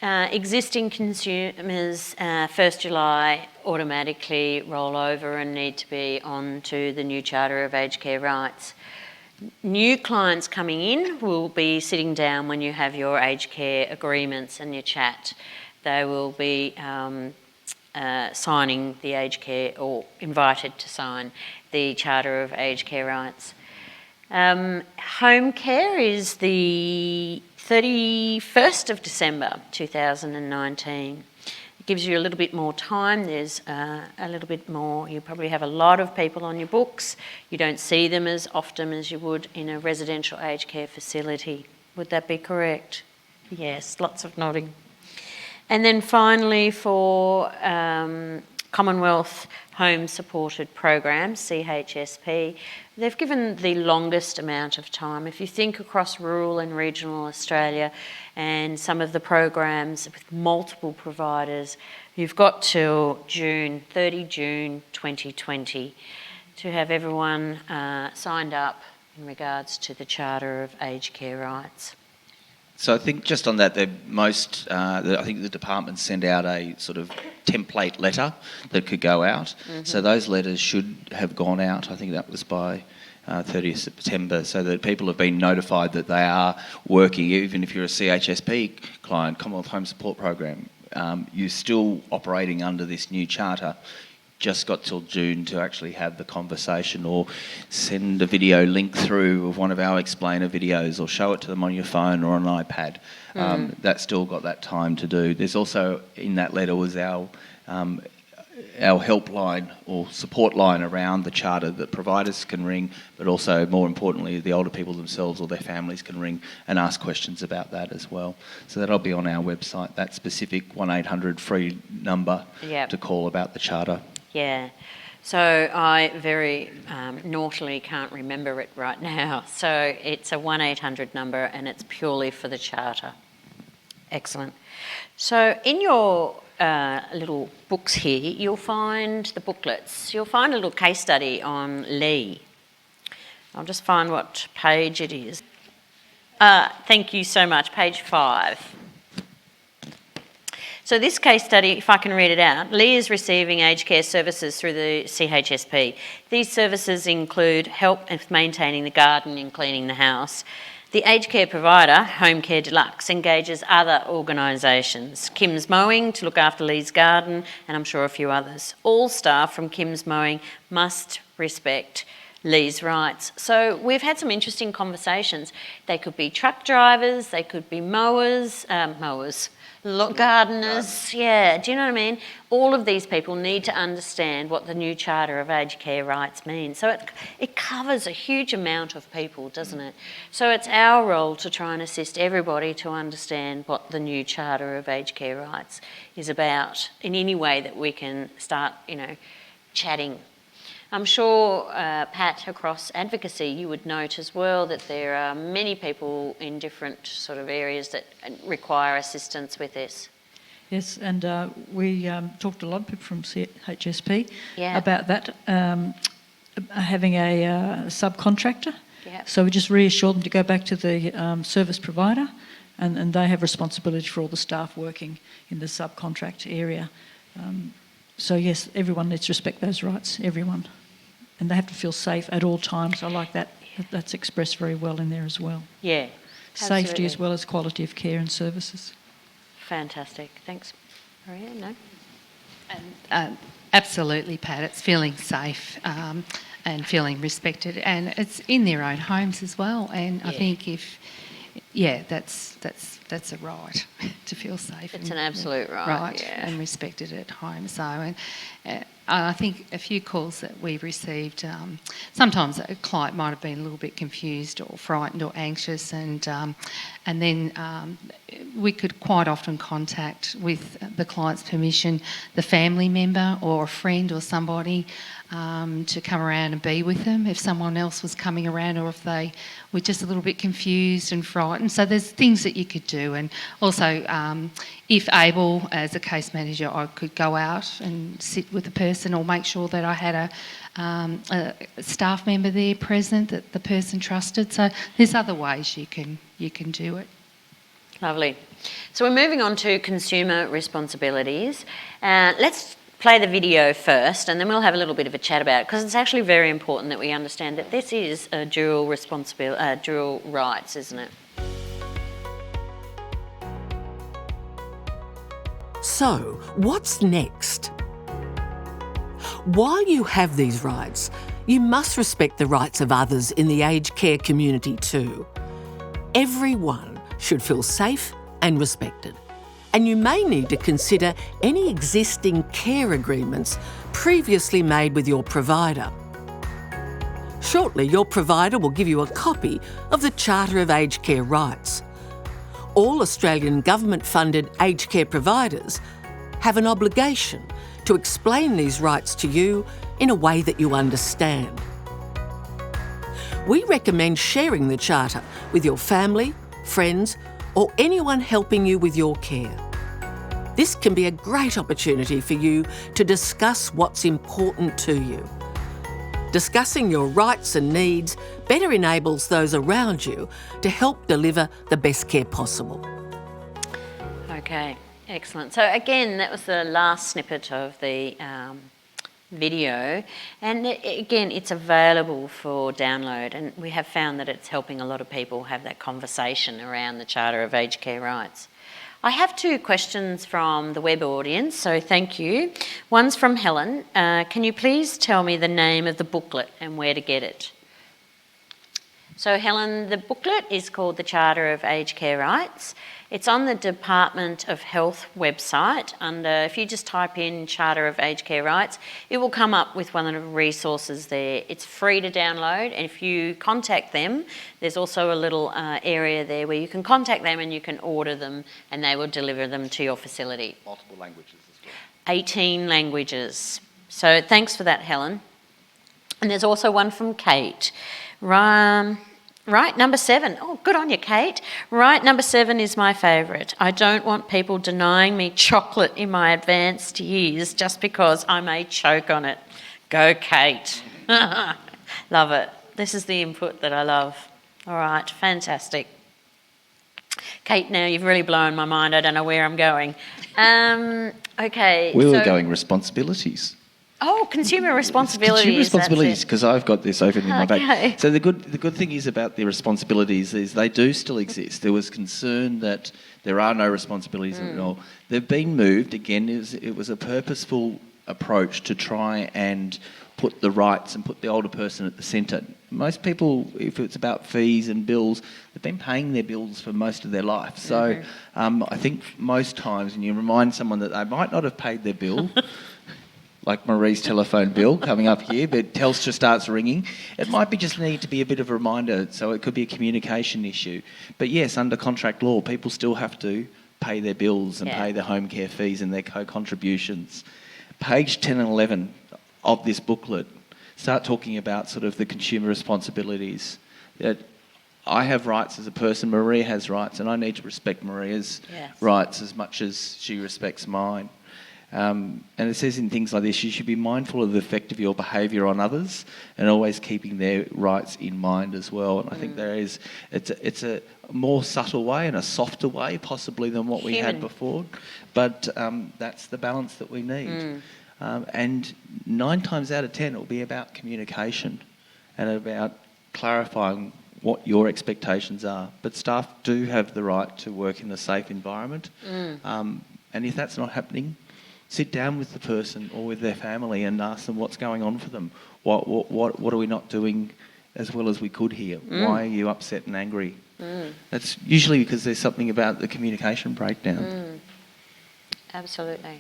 existing consumers 1st July automatically roll over and need to be on to the new Charter of Aged Care rights. New clients coming in will be sitting down when you have your aged care agreements and your chat. They will be signing the aged care, or invited to sign the Charter of Aged Care rights. Home care is the 31st of December 2019. It gives you a little bit more time. There's a little bit more. You probably have a lot of people on your books. You don't see them as often as you would in a residential aged care facility. Would that be correct? Yes, lots of nodding. And then finally for Commonwealth Home Supported Programs, CHSP, they've given the longest amount of time. If you think across rural and regional Australia and some of the programs with multiple providers, you've got till 30 June 2020 to have everyone signed up in regards to the Charter of Aged Care rights. So I think just on that, I think the department sent out a sort of template letter that could go out. So those letters should have gone out. I think that was by 30th September, so that people have been notified that they are working, even if you're a CHSP client, Commonwealth Home Support Program, you're still operating under this new charter. Just got till June to actually have the conversation, or send a video link through of one of our explainer videos, or show it to them on your phone or on an iPad. That's still got that time to do. There's also, in that letter was our helpline or support line around the charter that providers can ring, but also more importantly the older people themselves or their families can ring and ask questions about that as well. So that'll be on our website, that specific 1-800 free number to call about the charter. Yeah, so I very naughtily can't remember it right now. So it's a 1-800 number and it's purely for the charter. Excellent. So in your little books here, you'll find the booklets. You'll find a little case study on Lee. I'll just find what page it is. Thank you so much, page 5. So this case study, if I can read it out, Lee is receiving aged care services through the CHSP. These services include help with maintaining the garden and cleaning the house. The aged care provider, Home Care Deluxe, engages other organisations. Kim's Mowing to look after Lee's garden, and I'm sure a few others. All staff from Kim's Mowing must respect these rights. So we've had some interesting conversations. They could be truck drivers, they could be mowers, gardeners, yeah, do you know what I mean? All of these people need to understand what the new Charter of Aged Care Rights means. So it covers a huge amount of people, doesn't it? So it's our role to try and assist everybody to understand what the new Charter of Aged Care Rights is about in any way that we can start, chatting. I'm sure, Pat, across advocacy, you would note as well that there are many people in different sort of areas that require assistance with this. Yes, and we talked to a lot of people from HSP Yeah. about that, having a subcontractor. Yeah. So we just reassured them to go back to the service provider, and they have responsibility for all the staff working in the subcontract area. So yes, everyone needs to respect those rights, everyone. And they have to feel safe at all times. I like that. That's expressed very well in there as well. Yeah. Safety absolutely. as well as quality of care and services. Fantastic. Thanks. Maria, no? Absolutely, Pat. It's feeling safe and feeling respected, and it's in their own homes as well. And I think that's a right to feel safe. It's an absolute right, yeah. And respected at home. So, and I think a few calls that we've received, sometimes a client might have been a little bit confused or frightened or anxious, and then we could quite often contact, with the client's permission, the family member or a friend or somebody to come around and be with them if someone else was coming around, or if they were just a little bit confused and frightened. So there's things that you could do, and also if able, as a case manager, I could go out and sit with the person or make sure that I had a staff member there present that the person trusted. So there's other ways you can do it. Lovely. So we're moving on to consumer responsibilities. Let's play the video first, and then we'll have a little bit of a chat about it, because it's actually very important that we understand that this is a dual rights, isn't it? So, what's next? While you have these rights, you must respect the rights of others in the aged care community too. Everyone should feel safe and respected. And you may need to consider any existing care agreements previously made with your provider. Shortly, your provider will give you a copy of the Charter of Aged Care Rights. All Australian government-funded aged care providers have an obligation to explain these rights to you in a way that you understand. We recommend sharing the Charter with your family, friends, or anyone helping you with your care. This can be a great opportunity for you to discuss what's important to you. Discussing your rights and needs better enables those around you to help deliver the best care possible. Okay, excellent. So again, that was the last snippet of the video, and again, it's available for download, and we have found that it's helping a lot of people have that conversation around the Charter of Aged Care Rights. I have two questions from the web audience, so thank you. One's from Helen. Can you please tell me the name of the booklet and where to get it? So Helen, the booklet is called the Charter of Aged Care Rights. It's on the Department of Health website under, if you just type in Charter of Aged Care Rights, it will come up with one of the resources there. It's free to download, and if you contact them, there's also a little area there where you can contact them and you can order them and they will deliver them to your facility. Multiple languages as well. 18 languages. So thanks for that, Helen. And there's also one from Kate. Right number 7. Oh, good on you, Kate. Right number 7 is my favourite. I don't want people denying me chocolate in my advanced years just because I may choke on it. Go, Kate. Love it. This is the input that I love. All right, fantastic. Kate, now you've really blown my mind. I don't know where I'm going. Okay. We were going responsibilities. Oh, consumer responsibilities. Consumer responsibilities, because I've got this open in my Okay. back. So the good thing is about the responsibilities is they do still exist. There was concern that there are no responsibilities at all. They've been moved. Again, it was a purposeful approach to try and put the rights and put the older person at the centre. Most people, if it's about fees and bills, they've been paying their bills for most of their life. So I think most times when you remind someone that they might not have paid their bill, like Marie's telephone bill coming up here, but Telstra starts ringing, it might be just need to be a bit of a reminder, so it could be a communication issue. But yes, under contract law, people still have to pay their bills and pay their home care fees and their co-contributions. Page 10 and 11 of this booklet start talking about sort of the consumer responsibilities. That I have rights as a person, Maria has rights, and I need to respect Maria's rights as much as she respects mine. And it says in things like this, you should be mindful of the effect of your behaviour on others and always keeping their rights in mind as well. And I think it's a more subtle way and a softer way possibly than what we had before. But that's the balance that we need. And 9 times out of 10, it will be about communication and about clarifying what your expectations are. But staff do have the right to work in a safe environment. And if that's not happening, sit down with the person or with their family and ask them what's going on for them. What are we not doing as well as we could here? Why are you upset and angry? That's usually because there's something about the communication breakdown. Absolutely.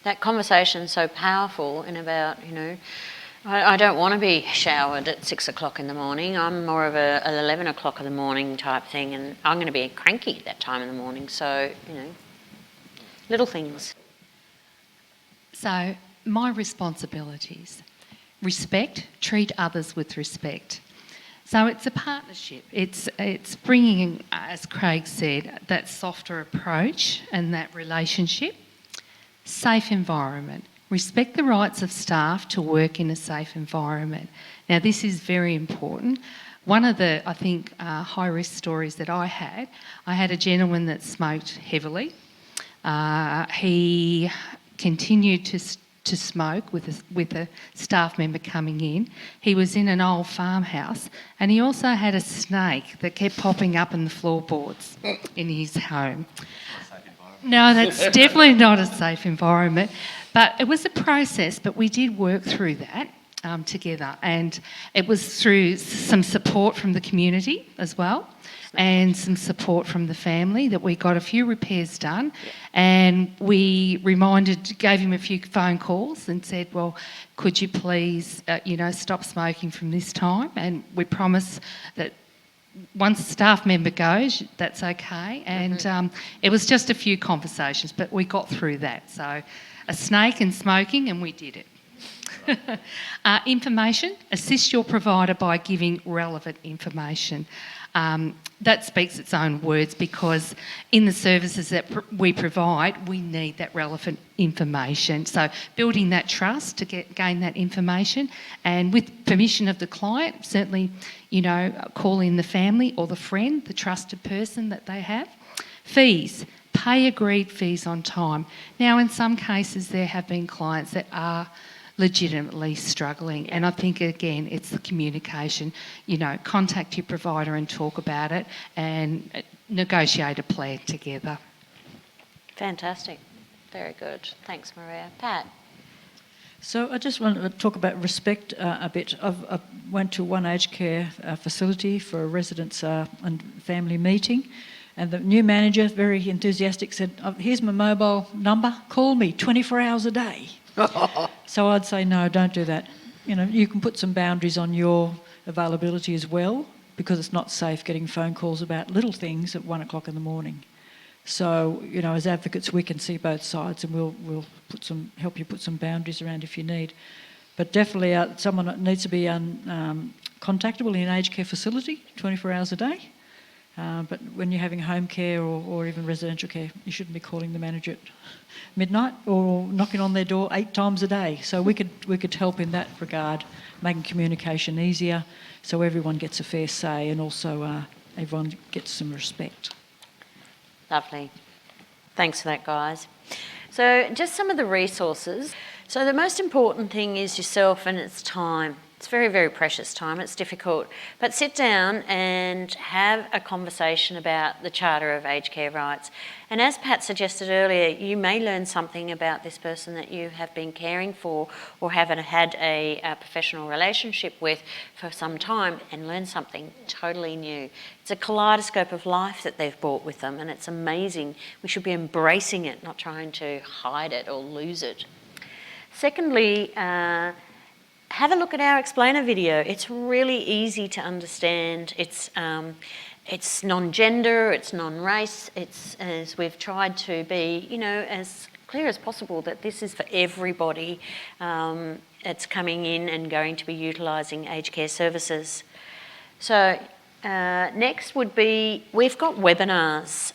That conversation's so powerful and about, I don't want to be showered at 6 o'clock in the morning. I'm more of an 11 o'clock in the morning type thing, and I'm going to be cranky at that time in the morning. So, little things. So, my responsibilities. Respect, treat others with respect. So it's a partnership. It's bringing, as Craig said, that softer approach and that relationship. Safe environment. Respect the rights of staff to work in a safe environment. Now, this is very important. One of the, I think, high-risk stories that I had a gentleman that smoked heavily. He continued to smoke with a staff member coming in. He was in an old farmhouse, and he also had a snake that kept popping up in the floorboards in his home. No, that's definitely not a safe environment. But it was a process, but we did work through that together. And it was through some support from the community as well and some support from the family that we got a few repairs done. And we gave him a few phone calls and said, well, could you please, stop smoking from this time? And we promise that once a staff member goes, that's okay. And it was just a few conversations, but we got through that. So a snake and smoking, and we did it. Information, assist your provider by giving relevant information. That speaks its own words because in the services that we provide, we need that relevant information. So building that trust to gain that information, and with permission of the client, certainly, call in the family or the friend, the trusted person that they have. Fees. Pay agreed fees on time. Now, in some cases, there have been clients that are legitimately struggling, and I think, again, it's the communication. Contact your provider and talk about it and negotiate a plan together. Fantastic. Very good. Thanks, Maria. Pat? So I just want to talk about respect a bit. I went to one aged care facility for a residents' and family meeting, and the new manager, very enthusiastic, said, here's my mobile number, call me 24 hours a day. So I'd say, no, don't do that. You can put some boundaries on your availability as well, because it's not safe getting phone calls about little things at 1 o'clock in the morning. So, as advocates, we can see both sides, and we'll help you put some boundaries around if you need. But definitely someone that needs to be contactable in an aged care facility 24 hours a day. But when you're having home care or even residential care, you shouldn't be calling the manager at midnight or knocking on their door 8 times a day. So we could help in that regard, making communication easier so everyone gets a fair say and also everyone gets some respect. Lovely. Thanks for that, guys. So just some of the resources. So the most important thing is yourself, and it's time. It's very, very precious time. It's difficult. But sit down and have a conversation about the Charter of Aged Care Rights. And as Pat suggested earlier, you may learn something about this person that you have been caring for or haven't had a professional relationship with for some time, and learn something totally new. It's a kaleidoscope of life that they've brought with them, and it's amazing. We should be embracing it, not trying to hide it or lose it. Secondly, have a look at our explainer video. It's really easy to understand. It's non-gender, it's non-race. It's, as we've tried to be, as clear as possible, that this is for everybody that's coming in and going to be utilising aged care services. So next would be, we've got webinars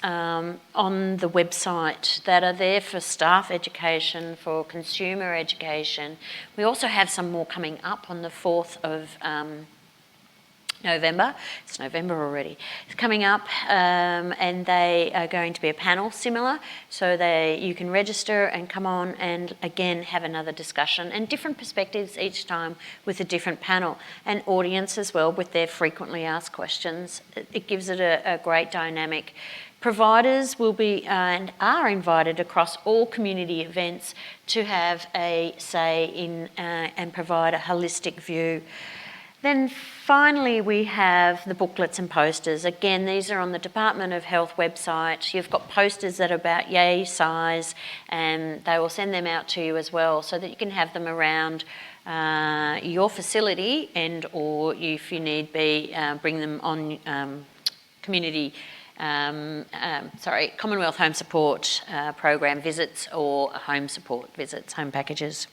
on the website that are there for staff education, for consumer education. We also have some more coming up on the 4th of November. It's November already. It's coming up, and they are going to be a panel similar, so you can register and come on and again have another discussion and different perspectives each time with a different panel, and audience as well with their frequently asked questions. It gives it a great dynamic. Providers will be and are invited across all community events to have a say in and provide a holistic view. Then finally we have the booklets and posters. Again, these are on the Department of Health website. You've got posters that are about yay size, and they will send them out to you as well so that you can have them around your facility, and or if you need be, bring them on Commonwealth Home Support Program visits or home support visits, home packages.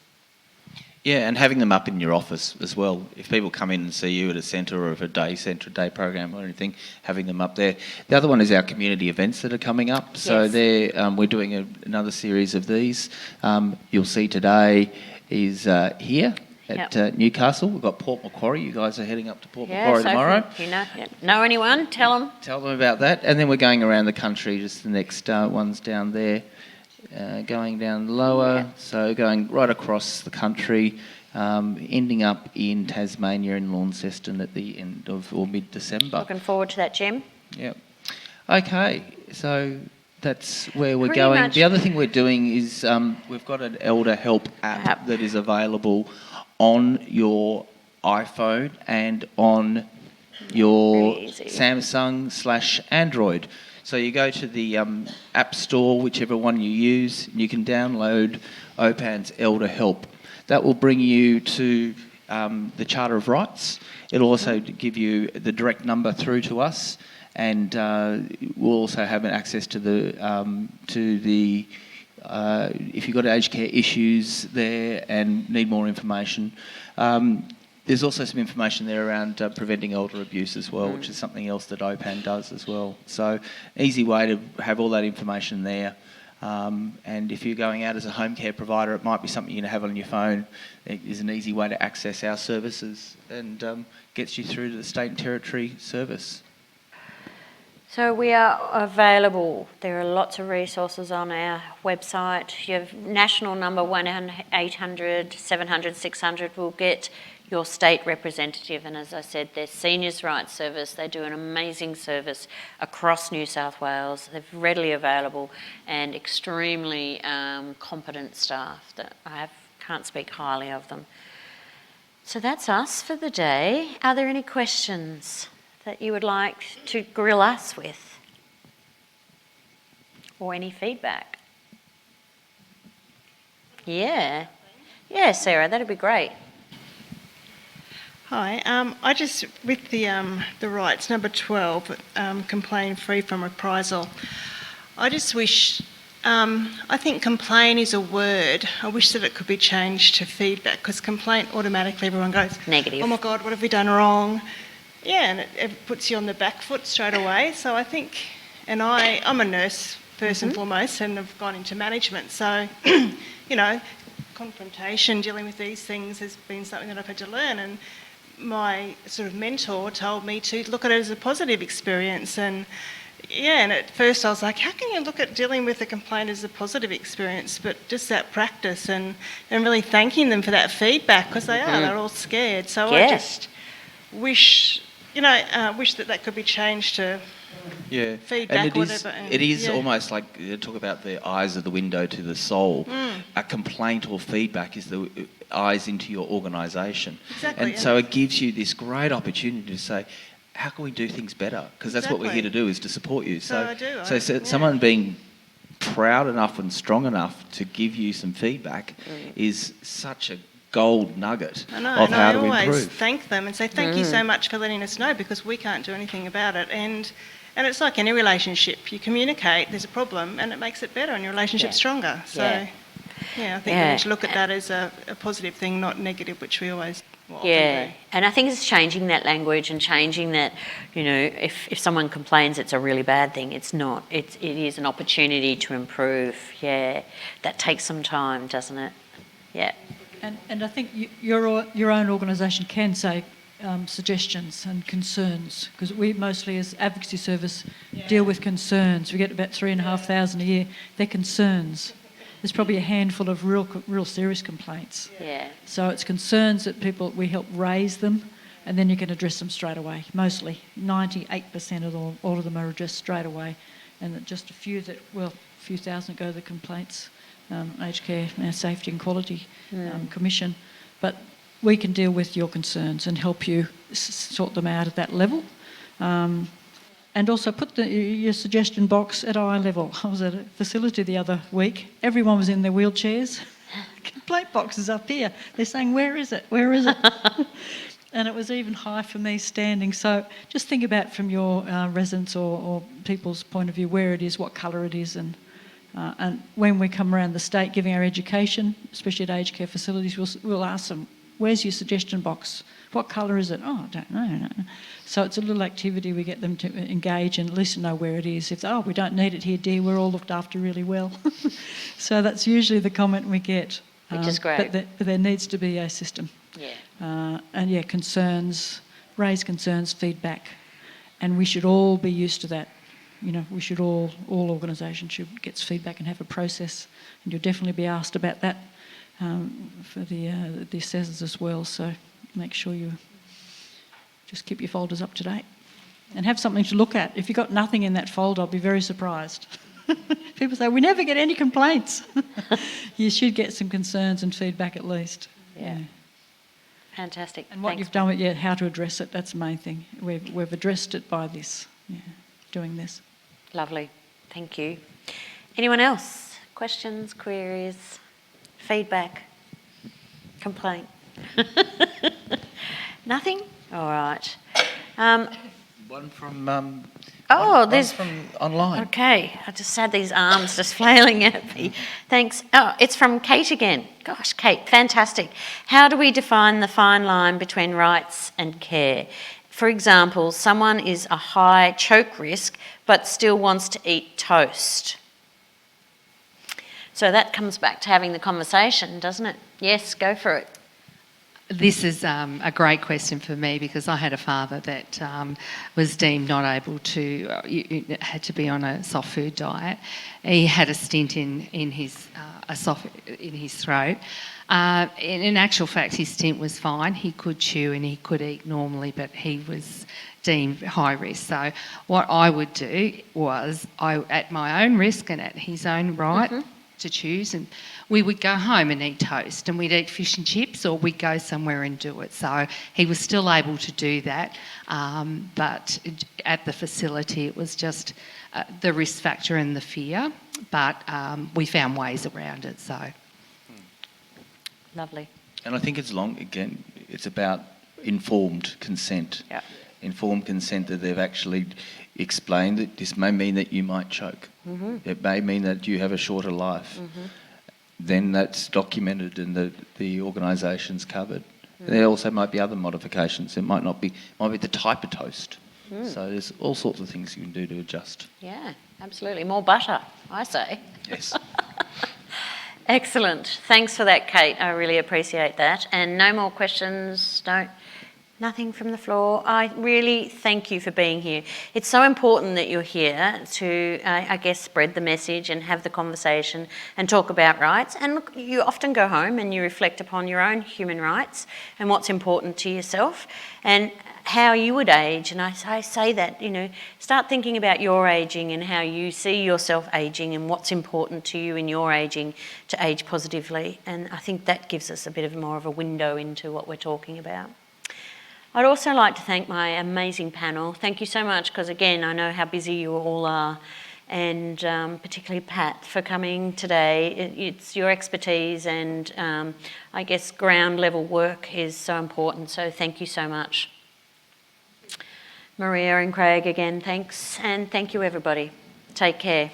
Yeah, and having them up in your office as well. If people come in and see you at a centre or of a day centre, day program or anything, having them up there. The other one is our community events that are coming up. So we're doing another series of these. You'll see today is here at Newcastle. We've got Port Macquarie. You guys are heading up to Port Macquarie tomorrow. You know anyone? Tell them. Tell them about that. And then we're going around the country. Just the next one's down there. Going down lower, so going right across the country, ending up in Tasmania and Launceston at the end of or mid-December. Looking forward to that, Jim. Yep. Okay, so that's where we're Pretty going. much. The other thing we're doing is we've got an Elder Help app that is available on your iPhone and on your Samsung/Android. So you go to the App Store, whichever one you use, and you can download OPAN's Elder Help. That will bring you to the Charter of Rights. It'll also give you the direct number through to us, and we'll also have access to the if you've got aged care issues there and need more information. There's also some information there around preventing elder abuse as well, which is something else that OPAN does as well. So easy way to have all that information there. And if you're going out as a home care provider, it might be something you can have on your phone. It is an easy way to access our services and gets you through to the state and territory service. So we are available. There are lots of resources on our website. Your national number 1-800 700 600 will get your state representative, and as I said, their Seniors' Rights Service. They do an amazing service across New South Wales. They're readily available and extremely competent staff that can't speak highly of them. So that's us for the day. Are there any questions that you would like to grill us with? Or any feedback? Yeah, Sarah, that'd be great. Hi, I just, with the rights, number 12, complain free from reprisal, I just wish, I think complain is a word. I wish that it could be changed to feedback, because complaint automatically everyone goes, negative. Oh my God, what have we done wrong? Yeah, and it puts you on the back foot straight away. So I think, and I'm a nurse first and foremost, and I've gone into management. So, confrontation, dealing with these things has been something that I've had to learn. And my sort of mentor told me to look at it as a positive experience, and and at first I was like, how can you look at dealing with a complaint as a positive experience? But just that practice and really thanking them for that feedback, because they're all scared. So I just wish that could be changed to feedback, and whatever. It is almost like you talk about the eyes of the window to the soul. A complaint or feedback is the eyes into your organisation. Exactly. And so it gives you this great opportunity to say, how can we do things better? Because that's what we're here to do, is to support you. So someone being proud enough and strong enough to give you some feedback is such a gold nugget of how to improve. I always thank them and say, thank you so much for letting us know, because we can't do anything about it. And it's like any relationship. You communicate, there's a problem, and it makes it better and your relationship's stronger. So, I think we need to look at that as a positive thing, not negative, which we always often do. And I think it's changing that language and changing that, if someone complains it's a really bad thing, it's not. It is an opportunity to improve. That takes some time, doesn't it? And I think your own organisation can say suggestions and concerns, because we mostly as advocacy service deal with concerns. We get about 3,500 a year. They're concerns. There's probably a handful of real serious complaints. So it's concerns that we help raise them, and then you can address them straight away. Mostly 98% of all of them are addressed straight away, and just a few few thousand go to the complaints. Aged Care Safety and Quality Commission, but we can deal with your concerns and help you sort them out at that level, and also put your suggestion box at eye level. I was at a facility the other week. Everyone was in their wheelchairs. Complaint box is up here. They're saying, where is it? Where is it? And it was even high for me standing. So just think about from your residents or people's point of view where it is, what colour it is, and when we come around the state giving our education, especially at aged care facilities, we'll ask them, where's your suggestion box? What colour is it? Oh, I don't know. So it's a little activity we get them to engage and at least know where it is. If, we don't need it here, dear, we're all looked after really well. So that's usually the comment we get. Which is great. But there needs to be a system. Concerns, raise concerns, feedback. And we should all be used to that. We should all organisations should get feedback and have a process, and you'll definitely be asked about that for the assessors as well. So make sure you just keep your folders up to date and have something to look at. If you've got nothing in that folder, I'll be very surprised. People say, we never get any complaints. You should get some concerns and feedback at least. Fantastic. And what you've done with how to address it, that's the main thing. We've addressed it by this, doing this. Lovely. Thank you. Anyone else? Questions, queries, feedback, complaint? Nothing? All right. One from there's from online. Okay, I just had these arms just flailing at me. Thanks. Oh, it's from Kate again. Gosh, Kate, fantastic. How do we define the fine line between rights and care? For example, someone is a high choke risk but still wants to eat toast. So that comes back to having the conversation, doesn't it? Yes, go for it. This is a great question for me, because I had a father that was deemed not able to, had to be on a soft food diet. He had a stint in his throat. In actual fact, his stint was fine. He could chew and he could eat normally, but he was deemed high risk. So what I would do was, at my own risk and at his own right to choose, and we would go home and eat toast, and we'd eat fish and chips, or we'd go somewhere and do it. So he was still able to do that, but at the facility it was just the risk factor and the fear, but we found ways around it. So lovely. And I think it's about informed consent. Yeah. Informed consent that they've actually explained that this may mean that you might choke. It may mean that you have a shorter life. Then that's documented and the organisation's covered. There also might be other modifications. It might be the type of toast. So there's all sorts of things you can do to adjust. Yeah, absolutely. More butter, I say. Yes. Excellent. Thanks for that, Kate. I really appreciate that. And no more questions? No? Nothing from the floor. I really thank you for being here. It's so important that you're here to, I guess, spread the message and have the conversation and talk about rights. And look, you often go home and you reflect upon your own human rights and what's important to yourself and how you would age. And I say that, start thinking about your ageing and how you see yourself ageing and what's important to you in your ageing to age positively. And I think that gives us a bit of more of a window into what we're talking about. I'd also like to thank my amazing panel. Thank you so much, because again, I know how busy you all are, and particularly Pat for coming today. It's your expertise and I guess ground level work is so important, so thank you so much. Maria and Craig, again, thanks, and thank you everybody. Take care.